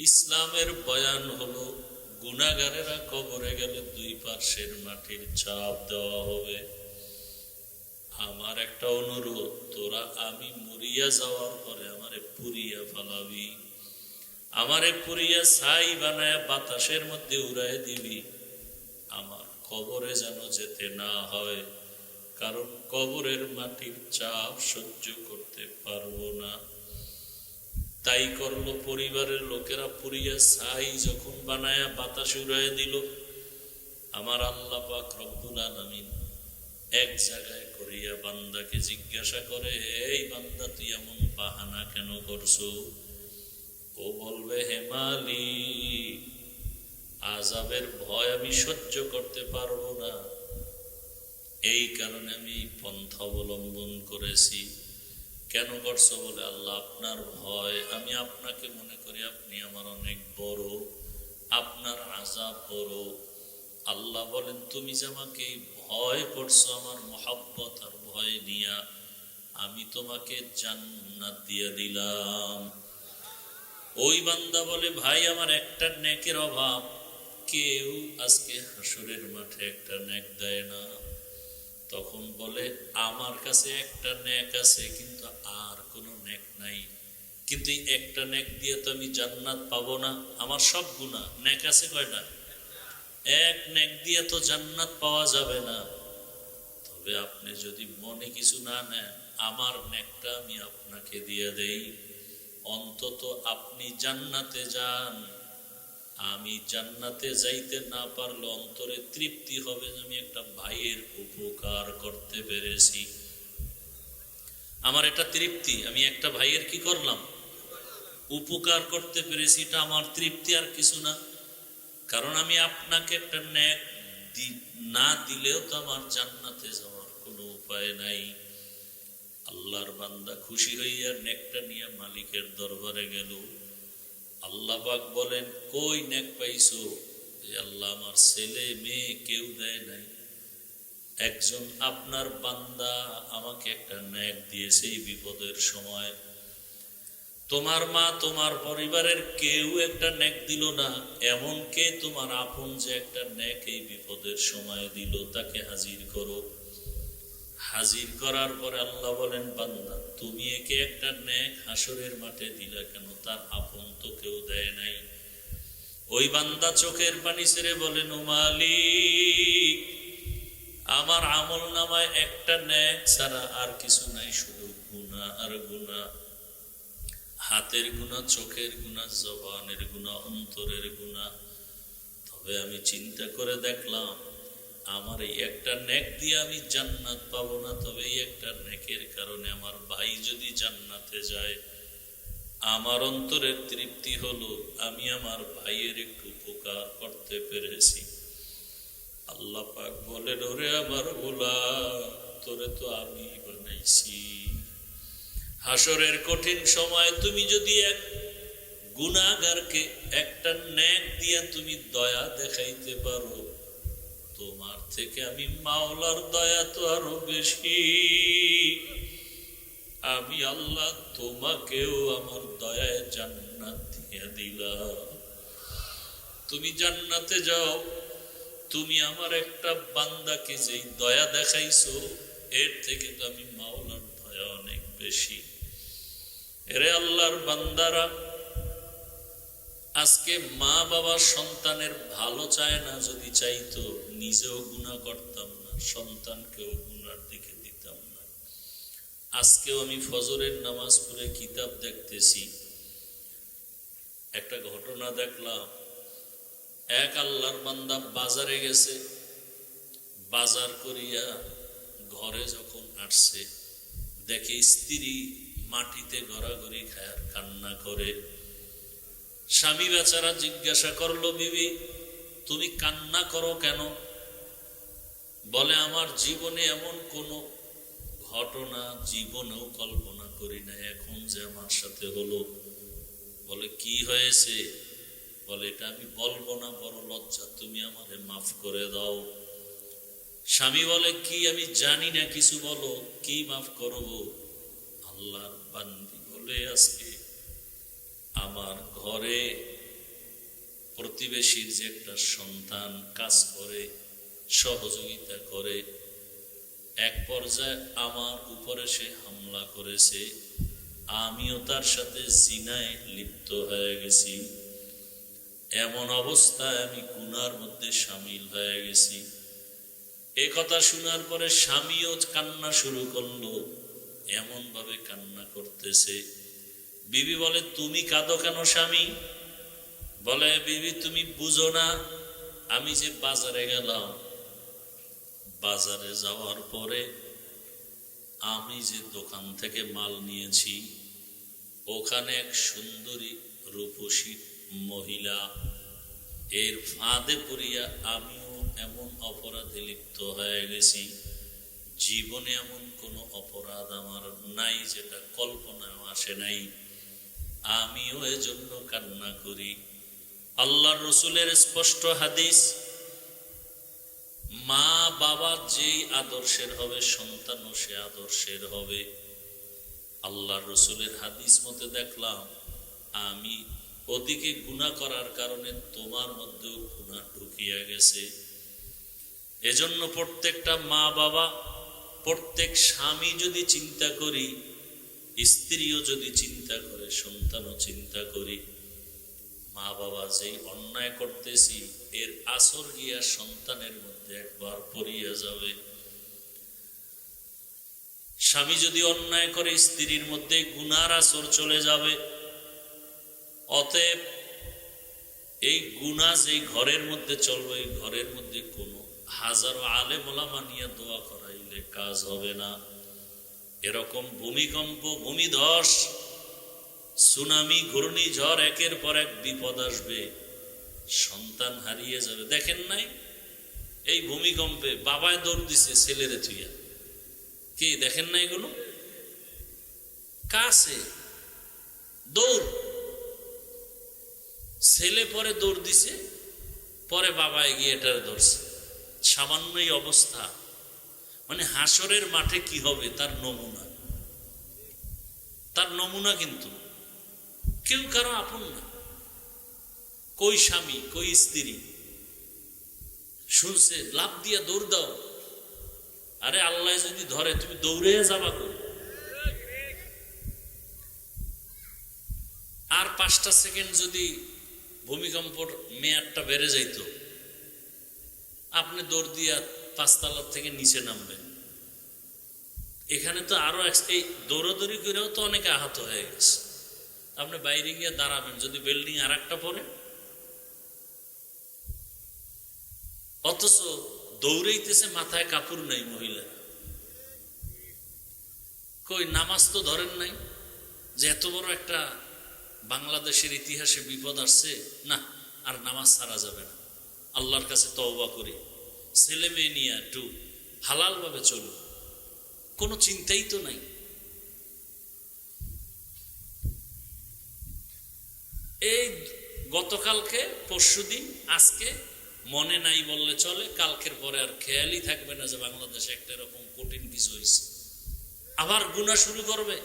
ইসলামের বয়ান হলো গুনাহগারেরা কবরে গেলে 2 পার্শ্বের মাটির চাপ দেওয়া হবে। আমার একটা অনুরোধ, তোরা আমি মরিয়া যাওয়ার পরে আমারে পুরিয়া ফালাবি, আমারে পুরিয়া ছাই বানায় বাতাসের মধ্যে উড়ায় দিবি, আমার কবরে যেন যেতে না হয়, কারণ কবরের মাটির চাপ সহ্য করতে পারবো না। তাই করলো, পরিবারের লোকেরা পুরিয়া ছাই যখন বানায়া বাতাসে উড়ায় দিল, আমার আল্লাহ পাক রব্বুল আলামিন এক জায়গায় করিয়া বান্দাকে জিজ্ঞাসা করে, এই বান্দা তুই এমন বাহানা কেন করছো? ও বলবে হে মালিক, আযাবের ভয় আমি সহ্য করতে পারবো না, এই কারণে আমি পন্থা অবলম্বন করেছি। কেন করছো? বলে আল্লাহ আপনার ভয়, আমি আপনাকে মনে করি আপনি আমার অনেক বড়, আপনার আযাব বড়। আল্লাহ বলেন তুমি যে আমাকে ভয় করছো আমার মহব্বত আর ভয় নিয়া, আমি তোমাকে জান্নাত দিয়ে দিলাম। ওই বান্দা বলে ভাই আমার একটা নেকের অভাব, কেউ আজকে হাসরের মাঠে একটা নেক দেয় না। তখন বলে আমার কাছে একটা নেক আছে, কিন্তু আর কোনো নেক নাই। কিন্তু এই একটা নেক দিয়ে তো আমি জান্নাত পাবো না, আমার সব গুনাহ। নেক আছে কয়টা? এক নেক দিয়ে তো জান্নাত পাওয়া যাবে না। তবে আপনি যদি মনে কিছু না নেন, আমার নেকটা আমি আপনাকে দিয়ে দেই, অন্তত আপনি জান্নাতে যান। আমি জান্নাতে যাইতে না পারলে অন্তরে তৃপ্তি হবে যে আমি একটা ভাইয়ের উপকার করতে পেরেছি। আমার এটা তৃপ্তি, আমি একটা ভাইয়ের কি করলাম? উপকার করতে পেরেছি। এটা আমার তৃপ্তি, আর কিছু না। কারণ আমি আপনাকে একটা নেক না দিলেও তো আমার জান্নাতে যাওয়ার কোনো উপায় নাই। আল্লাহর বান্দা খুশি হইয়া নেকটা নিয়ে মালিকের দরবারে গেল। আল্লাহ পাক বলেন, কই নেক পাইছো? আল্লাহ, আমার ছেলে মেয়ে কেউ দেয় নাই, একজন আপনার বান্দা আমাকে একটা নেক দিয়েছে এই বিপদের সময়। তোমার মা, তোমার পরিবারের কেউ একটা নেক দিল না, এমন কে তোমার আপন যে একটা নেক এই বিপদের সময় দিল, তাকে হাজির করো। হাজির করার পরে আল্লাহ বলেন, বান্দা তুমি একে একটা নেক হাসরের মাঠে দিলা কেন? তার আপন তো কেউ দেয় নাই। ওই বান্দা চোখের পানি ছেড়ে বলেন, ও মালিক, আমার আমল নামায় একটা নেক ছাড়া আর কিছু নাই, শুধু গুনাহ আর গুনাহ। হাতের গুনাহ, চোখের গুনাহ, জবানের গুনাহ, অন্তরের গুনাহ। তবে আমি চিন্তা করে দেখলাম, আমার এই একটা নেক দিয়ে আমি জান্নাত পাবো না, তবে এই একটা নেকের কারণে আমার ভাই যদি জান্নাতে যায়, আমার অন্তরের তৃপ্তি হলো আমি আমার ভাইয়ের একটু উপকার করতে পেরেছি। আল্লাহ পাক বলেন, ওরে আমার গোলাম, তোরে তো আমি বানাইছি। হাসরের কঠিন সময় তুমি যদি এক গুনাহগারকে একটা নেক দিয়া তুমি দয়া দেখাইতে পারো, তোমার থেকে আমি মাওলার দয়া তো আরো বেশি। আমি আল্লাহ তোমাকেও আমার দয়ায় জান্নাত দিয়ে দিলাম। তুমি জান্নাতে যাও। তুমি আমার একটা বান্দাকে যেই দয়া দেখাইছো, এর থেকে তো আমি মাওলার দয়া অনেক বেশি। এরে আল্লাহর বান্দারা, আজকে মা বাবা সন্তানের ভালো চায় না, যদি চাইতো নিজেও গুনাহ করতাম না, সন্তানকেও গুনার দিকে দিতাম না। আজকেও আমি ফজরের নামাজ পড়ে কিতাব দেখতেছি, একটা ঘটনা দেখলাম। এক আল্লাহর বান্দা বাজারে গেছে, বাজার করিয়া ঘরে যখন আসছে, দেখে স্ত্রী মাটিতে গড়াগড়ি খায়, কান্না করে। স্বামী বেচারা জিজ্ঞাসা করলো, বিবি তুমি কান্না করো কেন? বলে, আমার জীবনে এমন কোনো ঘটনা জীবনেও কল্পনা করি না, এখন যে আমার সাথে হলো। বলে, কি হয়েছে? বলে, এটা আমি বলবো না, বড় লজ্জা, তুমি আমারে মাফ করে দাও। স্বামী বলে, কি আমি জানি না কিছু, বলো কি মাফ করবো? আল্লাহর বান্দি বলে, আজকে আমার ঘরে প্রতিবেশীর যে একটা সন্তান কাজ করে, সহযোগিতা করে, এক পর্যায়ে আমার উপরে সে হামলা করেছে, আমিও তার সাথে জিনায় লিপ্ত হয়ে গেছি। এমন অবস্থায় আমি গুনার মধ্যে শামিল হয়ে গেছি। এ কথা শোনার পরে স্বামীও কান্না শুরু করলো, এমন ভাবে কান্না করতেছে। বিবি বলে, তুমি কাঁদো কেন স্বামী? বলে, বিবি তুমি বুঝো না, আমি যে বাজারে গেলাম, বাজারে যাওয়ার পরে আমি যে দোকান থেকে মাল নিয়েছি, ওখানে এক সুন্দরী রূপসী মহিলা, এর ফাঁদে পড়িয়া আমিও এমন অপরাধে লিপ্ত হয়ে গেছি। জীবনে এমন কোনো অপরাধ আমার নাই যেটা কল্পনায় আসে নাই, আমিও এজন্য কান্না করি। আল্লাহর রসুলের স্পষ্ট হাদিস, মা বাবা যেই আদর্শের হবে, সন্তানও সে আদর্শের হবে। আল্লাহর রসুলের হাদিস মতে দেখলাম, আমি ওদিকে গুনাহ করার কারণে তোমার মধ্যেও গুনাহ ঢুকিয়া গেছে। এজন্য প্রত্যেকটা মা বাবা প্রত্যেক স্বামী যদি চিন্তা করি, স্ত্রীও যদি চিন্তা করে, সন্তানও চিন্তা করি, মা বাবা যেই অন্যায় করতেছি এর আসর গিয়া সন্তানের মধ্যে একবার পড়িয়া যাবে। স্বামী যদি অন্যায় করে স্ত্রীর মধ্যে গুনার আসর চলে যাবে। অতএব এই গুনাহ যেই ঘরের মধ্যে চলবে, এই ঘরের মধ্যে কোনো হাজারো আলেম ওলামা নিয়ে দোয়া করাইলে কাজ হবে না। এরকম ভূমিকম্প, ভূমিধস, সুনামি, ঘূর্ণিঝড়, একের পর এক বিপদ আসবে, সন্তান হারিয়ে যাবে। দেখেন নাই এই ভূমিকম্পে বাবায় দৌড় দিছে ছেলেরে থুইয়া, কি দেখেন না এগুলো? কাছে দৌড়, ছেলে পরে দৌড় দিছে, পরে বাবা এগিয়ে এটার ধরছে। সামান্যই অবস্থা, মানে হাসরের মাঠে কি হবে তার নমুনা, তার নমুনা। কিন্তু কেউ কারো আপন না। কই স্বামী, কই স্ত্রী শুনছে লাভ দিয়া দৌড় দাও। আরে আল্লাহ যদি ধরে তুমি দৌড়ে যাবা কই? আর 5টা সেকেন্ড যদি ভূমিকম্পর মেয়াদটা বেড়ে যাইত, আপনি দৌড় দিয়া 5 তলার থেকে নিচে নামবেন। এখানে তো আরো এই দৌড়াদৌড়ি করেও তো অনেকে আহত হয়ে গেছে। আপনি বাইরে গিয়ে দাঁড়াবেন, যদি বিল্ডিং আর একটা পড়ে, অথচ দৌড়াইতেছে, মাথায় কাপড় নাই মহিলা। কই নামাজ তো ধরেন নাই, যে এত বড় একটা বাংলাদেশের ইতিহাসে বিপদ আসছে, না আর নামাজ ছাড়া যাবে না, আল্লাহর কাছে তওবা করি, ছেলে মেয়ে নিয়ে একটু হালাল ভাবে চলুন। কোনো চিন্তাই তো নাই। এই গতকালকে, পরশুদিন, আজকে মনে নাই বললে চলে, কালকের পরে আর খেয়ালই থাকবে না যে বাংলাদেশে একটা এরকম কঠিন কিছু হয়েছে। আবার গুনাহ শুরু করবে,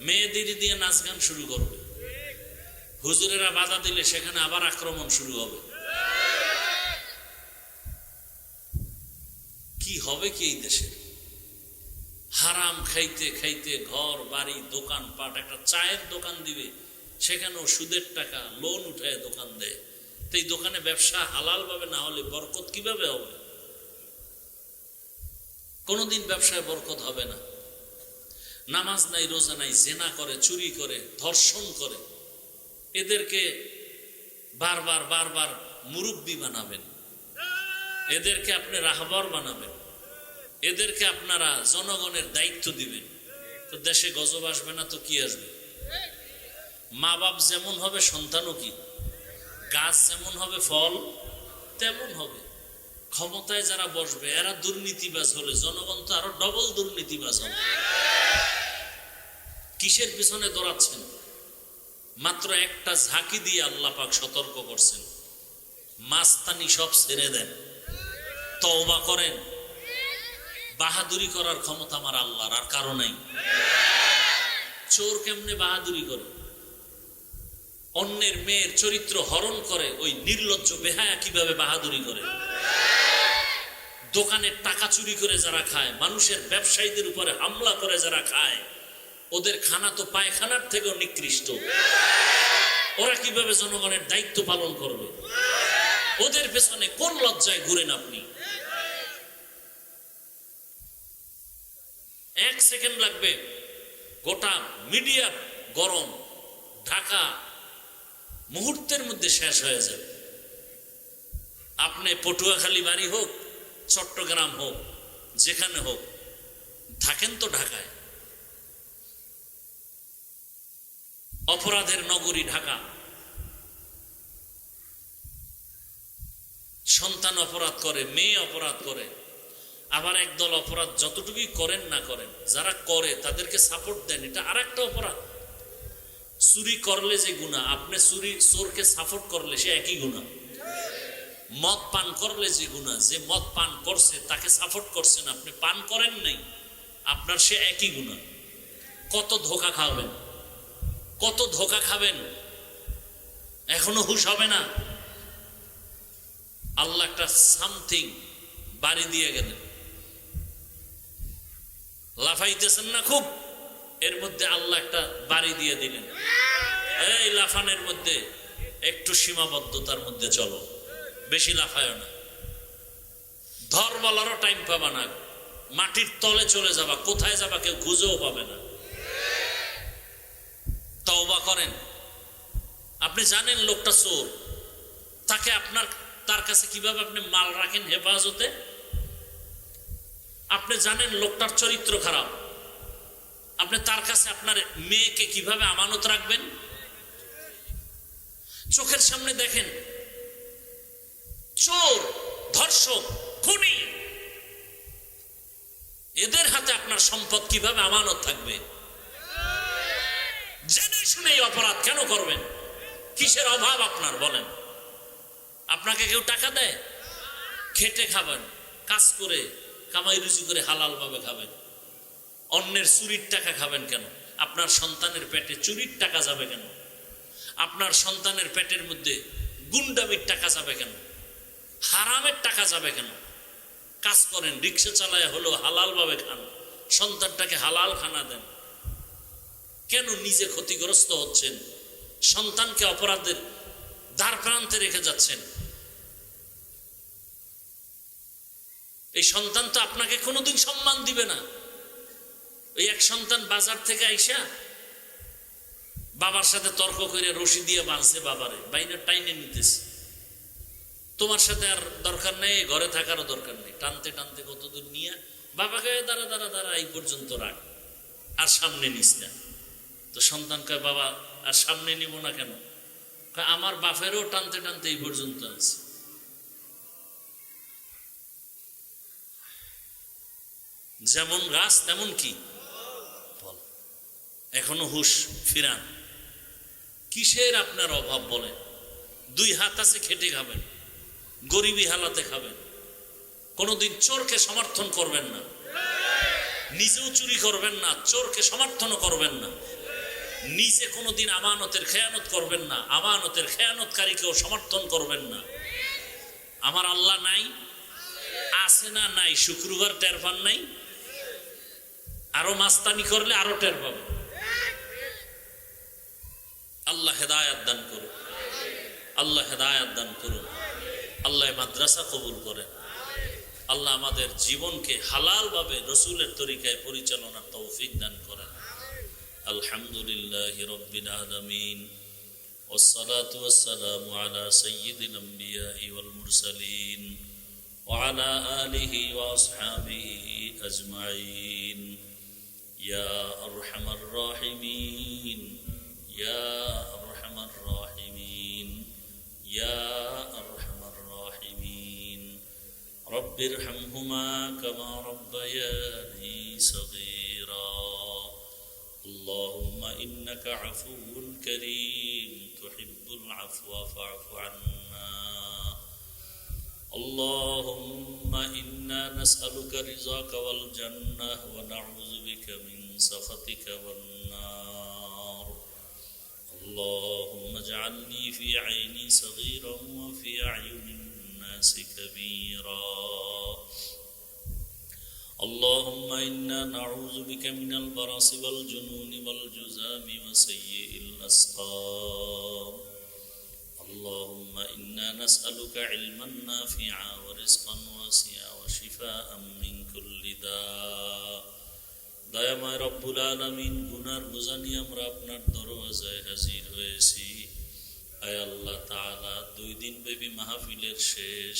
মেয়েদের দিয়ে নাচ গান শুরু করবে, হুজুরেরা বাধা দিলে সেখানে আবার আক্রমণ শুরু হবে। কি হবে কি এই দেশে? হারাম খাইতে খাইতে ঘর বাড়ি দোকান পাট, একটা চায়ের দোকান দিবে, সেখানেও সুদের টাকা লোন উঠায় দোকান দেয়। তো এই দোকানে ব্যবসা হালাল ভাবে না হলে বরকত কিভাবে হবে? কোনোদিন ব্যবসায় বরকত হবে না। নামাজ নাই, রোজা নাই, জেনা করে, চুরি করে, ধর্ষণ করে, এদেরকে বারবার বারবার মুরব্বি বানাবেন, এদেরকে আপনি রাহবার বানাবেন, এদেরকে আপনারা জনগণের দায়িত্ব দিবেন, তো দেশে গজব আসবে না তো কি আসবে? মা বাপ যেমন হবে সন্তানও কি, গাছ যেমন হবে ফল তেমন হবে। ক্ষমতায় যারা বসবে এরা দুর্নীতিবাজ হলে জনগণ তো আরো ডবল দুর্নীতিবাজ হবে। কিসের পিছনে দৌড়াচ্ছেন? মাত্র একটা ঝাঁকি দিয়ে আল্লাহ পাক সতর্ক করছেন, মাস্তানি সব ছেড়ে দেন, তওবা করেন। বাহাদুরি করার ক্ষমতা আমার আল্লাহর, আর কারো নাই। চোর কেমনে বাহাদুরি করে? অন্যের মেয়ের চরিত্র হরণ করে ওই নির্লজ্জ বেহায়া কিভাবে বাহাদুরি করে? দোকানের টাকা চুরি করে যারা খায়, মানুষের ব্যবসায়ীদের উপরে হামলা করে যারা খায়, ওদের খানা তো পায়খানার থেকেও নিকৃষ্ট। ওরা কিভাবে জনগণের দায়িত্ব পালন করবে? ওদের পেছনে কোন লজ্জায় ঘুরেন আপনি? 1 সেকেন্ড লাগবে, গোটা মিডিয়া গরম, ঢাকা মুহূর্তের মধ্যে শেষ হয়ে যাবে। আপনি পটুয়াখালী বাড়ি হোক, চট্টগ্রাম হোক, যেখানে হোক, থাকেন তো ঢাকায়। অপরাধের নগরী ঢাকা। সন্তান অপরাধ করে, মেয়ে অপরাধ করে, আবার একদল অপরাধ যতটুকুই করেন না করেন, যারা করে তাদেরকে সাপোর্ট দেন, এটা আর একটা অপরাধ। চুরি করলে যে গুনাহ, আপনি চোরকে সাপোর্ট করলে সে একই গুনাহ। মদ পান করলে যে গুনাহ, যে মদ পান করছে তাকে সাপোর্ট করছেন, আপনি পান করেন নাই, আপনার সে একই গুনাহ। কত ধোঁকা খাবেন, কত ধোঁকা খাবেন, এখনো হুঁশ হবে না। আল্লাহ একটা সামথিং বাড়ি দিয়ে গেলেন, লাফাইতেছেন না খুব, এর মধ্যে আল্লাহ একটা বাড়ি দিয়ে দিলেন, এই লাফানের মধ্যে একটু সীমাবদ্ধতার মধ্যে চলো, বেশি লাফায় না, ধর বলারও টাইম পাবা না, মাটির তলে চলে যাবা, কোথায় যাবা কেউ খুঁজেও পাবে না। তওবা করেন। আপনি জানেন লোকটা চোর, তাকে তার কাছে কিভাবে আপনি মাল রাখেন হেফাজতে, আপনি জানেন লোকটার চরিত্র খারাপ, আপনি তার কাছে আপনার মেয়েকে কিভাবে আমানত রাখবেন। চোখের সামনে দেখেন চোর, ধর্ষক, খুনি, এদের হাতে আপনার সম্পদ কিভাবে আমানত থাকবে? জেনে শুনে এই অপরাধ কেন করবেন? কিসের অভাব আপনার বলেন? আপনাকে কেউ টাকা দেয়? খেটে খাবেন, কাজ করে কামাই রুজি করে হালাল ভাবে খাবেন। অন্যের চুরির টাকা খাবেন কেন? আপনার সন্তানের পেটে চুরির টাকা যাবে কেন? আপনার সন্তানের পেটের মধ্যে গুন্ডামির টাকা যাবে কেন? হারামের টাকা যাবে কেন? কাজ করেন, রিক্সা চালায় হলো হালাল ভাবে খান, সন্তানটাকে হালাল খানা দেন। কেন নিজে ক্ষতিগ্রস্ত হচ্ছেন? সন্তানকে অপরাধের দ্বার প্রান্তে রেখে যাচ্ছেন। এই সন্তান তো আপনাকে কোনোদিন সম্মান দিবে না। ওই এক সন্তান বাজার থেকে আইসা বাবার সাথে তর্ক করে রশি দিয়ে বাঁধছে, বাবারে বাইরে টাইনে নিতেছে, তোমার সাথে আর দরকার নেই, ঘরে থাকারও দরকার নেই, টানতে টানতে কতদূর নিয়ে বাবাকে দাঁড়া দাঁড়া দাঁড়া এই পর্যন্ত রাখ, আর সামনে নিস না। তো সন্তান কয়, বাবা আর সামনে নিব না কেন? আমার বাপেরও টানতে টানতে এই পর্যন্ত আছে। যেমন গাছ তেমন কি ফল। এখনো হুশ ফিরান। কিসের আপনার অভাব বলেন? দুই হাত আছে, খেটে খাবেন, গরিবী হালাতে খাবেন। কোনোদিন চোরকে সমর্থন করবেন না, নিজেও চুরি করবেন না, চোরকে সমর্থনও করবেন না। নিজে কোনোদিন আমানতের খেয়ানত করবেন না, আমানতের খেয়ানতকারীকেও সমর্থন করবেন না। আমার আল্লাহ নাই? আছে না নাই? শুক্রবার টের পান নাই? আরো মাস্তানি করলে আরো টের পাবে। আল্লাহ হেদায়াত দান করুন, আল্লাহ হেদায়াত দান করুন, আল্লাহ মাদ্রাসা কবুল করেন। আল্লাহ আমাদের জীবনকে হালাল ভাবে রসুলের তরিকায় পরিচালনার তৌফিক দান করেন। আলহামদুলিল্লাহি রাব্বিল আলামিন, والصلاة والسلام على سيد الأنبياء والمرسلين وعلى آله وأصحابه أجمعين. يا أرحم الراحمين، يا أرحم الراحمين، يا أرحم الراحمين. رب ارحمهما كما ربياني صغيرا. اللهم إنك عفو كريم تحب العفو فاعف عنا. اللهم إنا نسألك رضاك والجنة ونعوذ بك من سخطك والنار. اللهم اجعلني في عيني صغيرا وفي أعين الناس كبيرا. اللهم إنا نعوذ بك من البرص والجنون والجذام وسيء الأسقام. اللهم إنا نسألك علما نافعا ورزقا واسعا وشفاء من كل داء. দয়াময় রব্বুল আলামিন, গুনার বোঝা নিয়ে আমরা আপনার দরওয়াজায় হাজির হয়েছি। আয় আল্লাহ তাআলা, 2 দিন ব্যাপী মাহফিলের শেষ।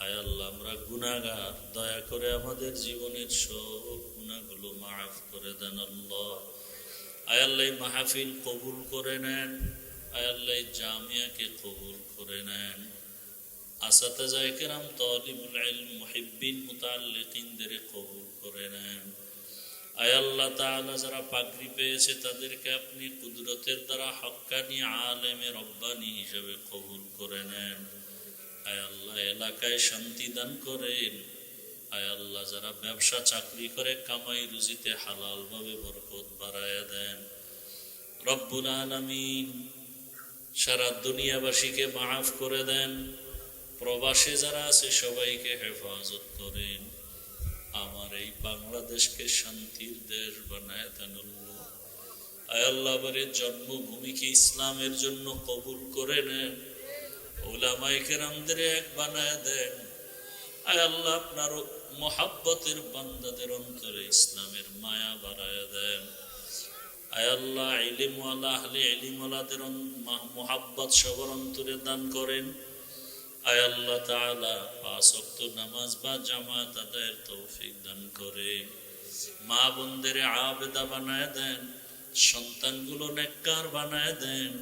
আয় আল্লাহ, আমরা গুনাহগার, দয়া করে আমাদের জীবনের সব গুনাহগুলো মাফ করে দেন আল্লাহ। আয় আল্লাহ, মাহফিল কবুল করে নেন। আয় আল্লাহ, জামিয়াকে কবুল করে নেন। আসাতাজায়ে কেরাম, তালিবুল ইলম, মুহিব্বিন, মুতাআল্লিকিনদের কবুল করে নেন। আয় আল্লাহ তাআলা, যারা পাগড়ি পেয়েছে তাদেরকে আপনি কুদরতের দ্বারা হক্কানি আলেমে রব্বানি হিসেবে কবুল করে নেন। আয় আল্লাহ, এলাকায় শান্তি দান করেন। আয় আল্লাহ, যারা ব্যবসা চাকরি করে কামাই রুজিতে হালাল ভাবে বরকত বাড়ায়া দেন রব্বুল আলামিন। সারা দুনিয়াবাসীকে মাফ করে দেন। প্রবাসে যারা আছে সবাইকে হেফাজত করেন। আমার এই বাংলাদেশকে শান্তির দেশ বানায় দেন আল্লাহ। আয় আল্লাহ, বারে জন্মভূমিকে ইসলামের জন্য কবুল করে নেন, উলামায়ে কেরামদের এক বানায় দেন। আয় আল্লাহ, আপনার মহাব্বতের বান্দাদের অন্তরে ইসলামের মায়া বাড়ায় দেন। আয় আল্লাহ, ইলমওয়ালা আহলে ইলমওয়ালাদের মহাব্বত সবার অন্তরে দান করেন। আয় আল্লাহ তাআলা, ৫ ওয়াক্ত নামাজ বা জামাত আদায়ের তৌফিক দান করেন। মা বোনদের আবেদা বানায় দেন, সন্তানগুলো নেককার বানায় দেন।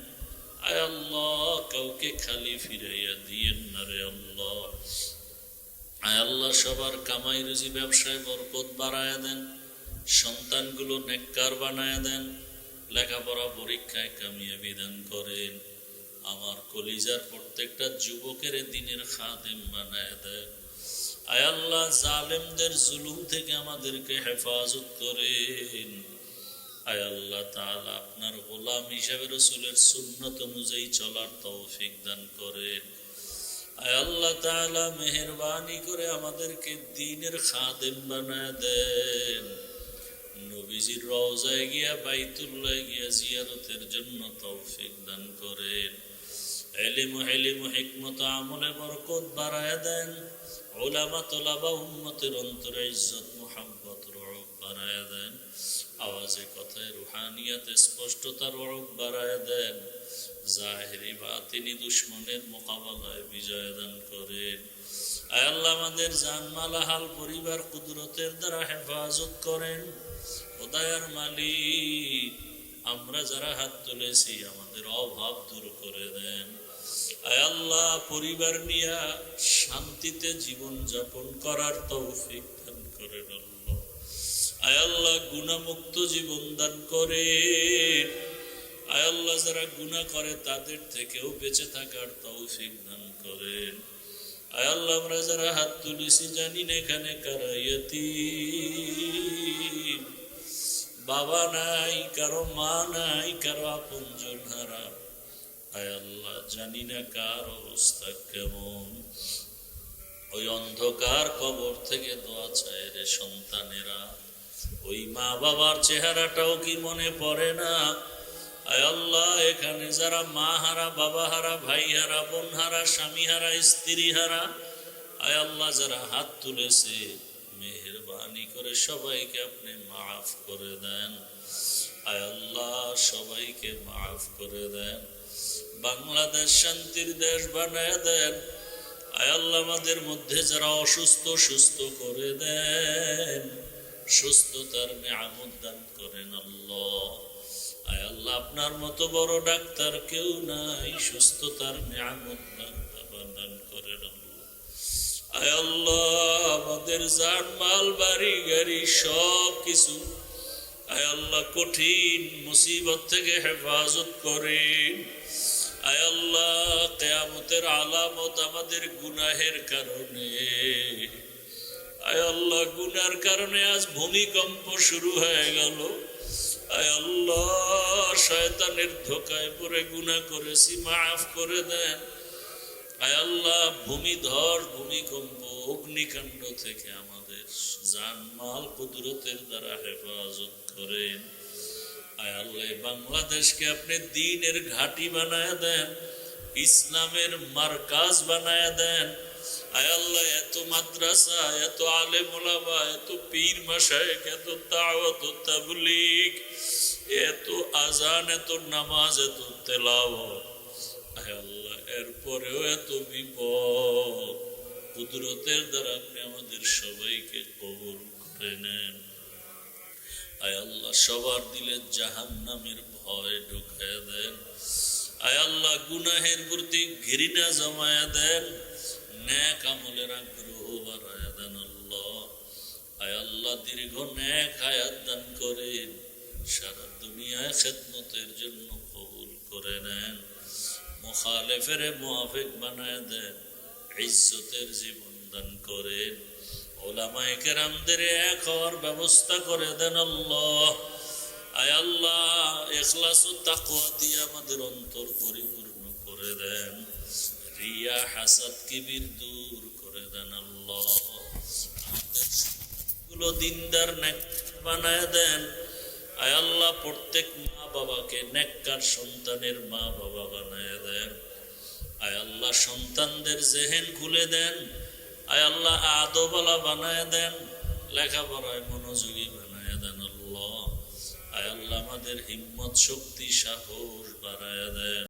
আয় আল্লাহ, কাউকে খালি ফিরাইয়া দিয়েন না রে আল্লাহ। আয় আল্লাহ, সবার কামাই রুজি ব্যবসায় বরকত বাড়ায় দেন, সন্তানগুলো নেককার বানায় দেন, লেখাপড়া পরীক্ষায় কামিয়াবি দান করেন। আমার কলিজার প্রত্যেকটা যুবকের দিনের খাদেম বানায় দেন। আয় আল্লাহ, জালেমদের জুলুম থেকে আমাদেরকে হেফাজত করেন। আয় আল্লাহ তাআলা, আপনার গোলাম হিসেবে রাসূলের সুন্নাত অনুযায়ী চলার তৌফিক দান করেন। আয় আল্লাহ তাআলা, মেহেরবানি করে আমাদেরকে দ্বীনের খাদেম বানায় দেন। নবীজির রওজায় গিয়া, বাইতুল্লাহ গিয়া জিয়ারতের জন্য তৌফিক দান করেন। ইলম হিকমত আমলে বরকত বাড়ায় দেন। উলামা তোলাবা উম্মতের অন্তরে ইজ্জত মুহাব্বত রূহ বাড়ায় দেন। আওয়াজে কথায় রুহানিয়াত স্পষ্টতা রূহ বাড়ায় দেন। জাহেরি বাতিনি দুশমনের মোকাবেলায় বিজয় দান করেন। আয় আল্লাহ, আমাদের জানমাল হাল পরিবার কুদরতের দ্বারা হেফাজত করেন। খোদায়ার মালিক, আমরা যারা হাত তুলেছি আমাদের অভাব দূর করে দেন। আয় আল্লাহ, পরিবার নিয়ে শান্তিতে জীবন যাপন করার তৌফিক দান করেন আল্লাহ। আয় আল্লাহ, গুনাহমুক্ত জীবন দান করেন। আয় আল্লাহ, যারা গুনাহ করে তাদের থেকেও বেঁচে থাকার তৌফিক দান করেন। আয় আল্লাহ, আমরা যারা হাত তুলেছি জানি না এখানে কারা ইয়তীম, বাবা নাই, কারো মা নাই, কারো আপনজন হারা। আয় আল্লাহ, জানি না কার অবস্থা কেমন। ওই অন্ধকার কবর থেকে দোয়া চায় রে সন্তানেরা। ওই মা বাবার চেহারাটাও কি মনে পড়ে না? আয় আল্লাহ, এখানে যারা মা হারা, বাবা হারা, ভাই হারা, বোন হারা, স্বামী হারা, স্ত্রী হারা, আয় আল্লাহ, যারা হাত তুলেছে মেহেরবানি করে সবাইকে আপনি মাফ করে দেন। আয় আল্লাহ, সবাইকে মাফ করে দেন। বাংলাদেশ শান্তির দেশ বানায় দেন। আয় আল্লাহ, আমাদের মধ্যে যারা অসুস্থ সুস্থ করে দেন, সুস্থতার নিয়ামত দান করেন আল্লাহ। আয় আল্লাহ, আপনার মতো বড় ডাক্তার কেউ নাই, সুস্থতার নিয়ামত দান করেন আল্লাহ। আয় আল্লাহ, আমাদের জান মাল বাড়ি গাড়ি সব কিছু আয় আল্লাহ কঠিন মুসিবত থেকে হেফাজত করেন। আয় আল্লাহ, কিয়ামতের আলামত আমাদের গুনাহের কারণে, আয় আল্লাহ, গুনার কারণে আজ ভূমিকম্প শুরু হয়ে গেল। আয় আল্লাহ, শয়তানের ধোকায় পড়ে গুনাহ করেছি, মাফ করে দেন। আয় আল্লাহ, ভূমিধস, ভূমিকম্প, অগ্নিকাণ্ড থেকে আমাদের জানমাল কুদরতের দ্বারা হেফাজত করেন। আয় আল্লাহ, বাংলাদেশকে আপনি দ্বীনের ঘাঁটি বানায় দেন, ইসলামের মারকাজ বানায় দেন। আয় আল্লাহ, এত মাদ্রাসা, এত আলেম ওলামা, এত পীর মাশায়েখ, এত দাওয়াত ও তাবলীগ, এত আজান, এত নামাজ, এত তেলাওয়াত, আয় আল্লাহ, এরপরেও এত বিপদ, কুদরতের দ্বারা আপনি আমাদের সবাইকে কবুল করে নেন। আয় আল্লাহ, সবার দিলে জাহান্নামের ভয় ঢুকায় দেন। আয় আল্লাহ, গুনাহের প্রতি ঘৃণা জমায়া দেন, নেক আমলের আগ্রহ বাড়ায় দেন আল্লাহ। আয় আল্লাহ, দীর্ঘ নেক হায়াত দান করেন, সারা দুনিয়ায় খেদমতের জন্য কবুল করে নেন। মুখালেফের মুআফিক বানায় দেন, ইজ্জতের জীবন দান করেন। উলামায়ে কেরামদের এক হওয়ার ব্যবস্থা করে দেন আল্লাহ। আয় আল্লাহ, ইখলাস ও তাকওয়া দিয়ে আমাদের অন্তর পরিপূর্ণ করে দেন। রিয়া, হাসাদ, কিবির দূর করে দেন আল্লাহ। আমাদের দিনদার নেক বানায় দেন। আয় আল্লাহ প্রত্যেক মা বাবাকে নেককার সন্তানের মা বাবা বানায় দেন। আয় আল্লাহ সন্তানদের জেহেন খুলে দেন। আয় আল্লাহ আদবওয়ালা বানায় দেন, লেখাপড়ায় মনোযোগী বানায় দেন। আল্লাহ আয় আল্লাহ আমাদের হিম্মত শক্তি সাহস বাড়ায় দেন।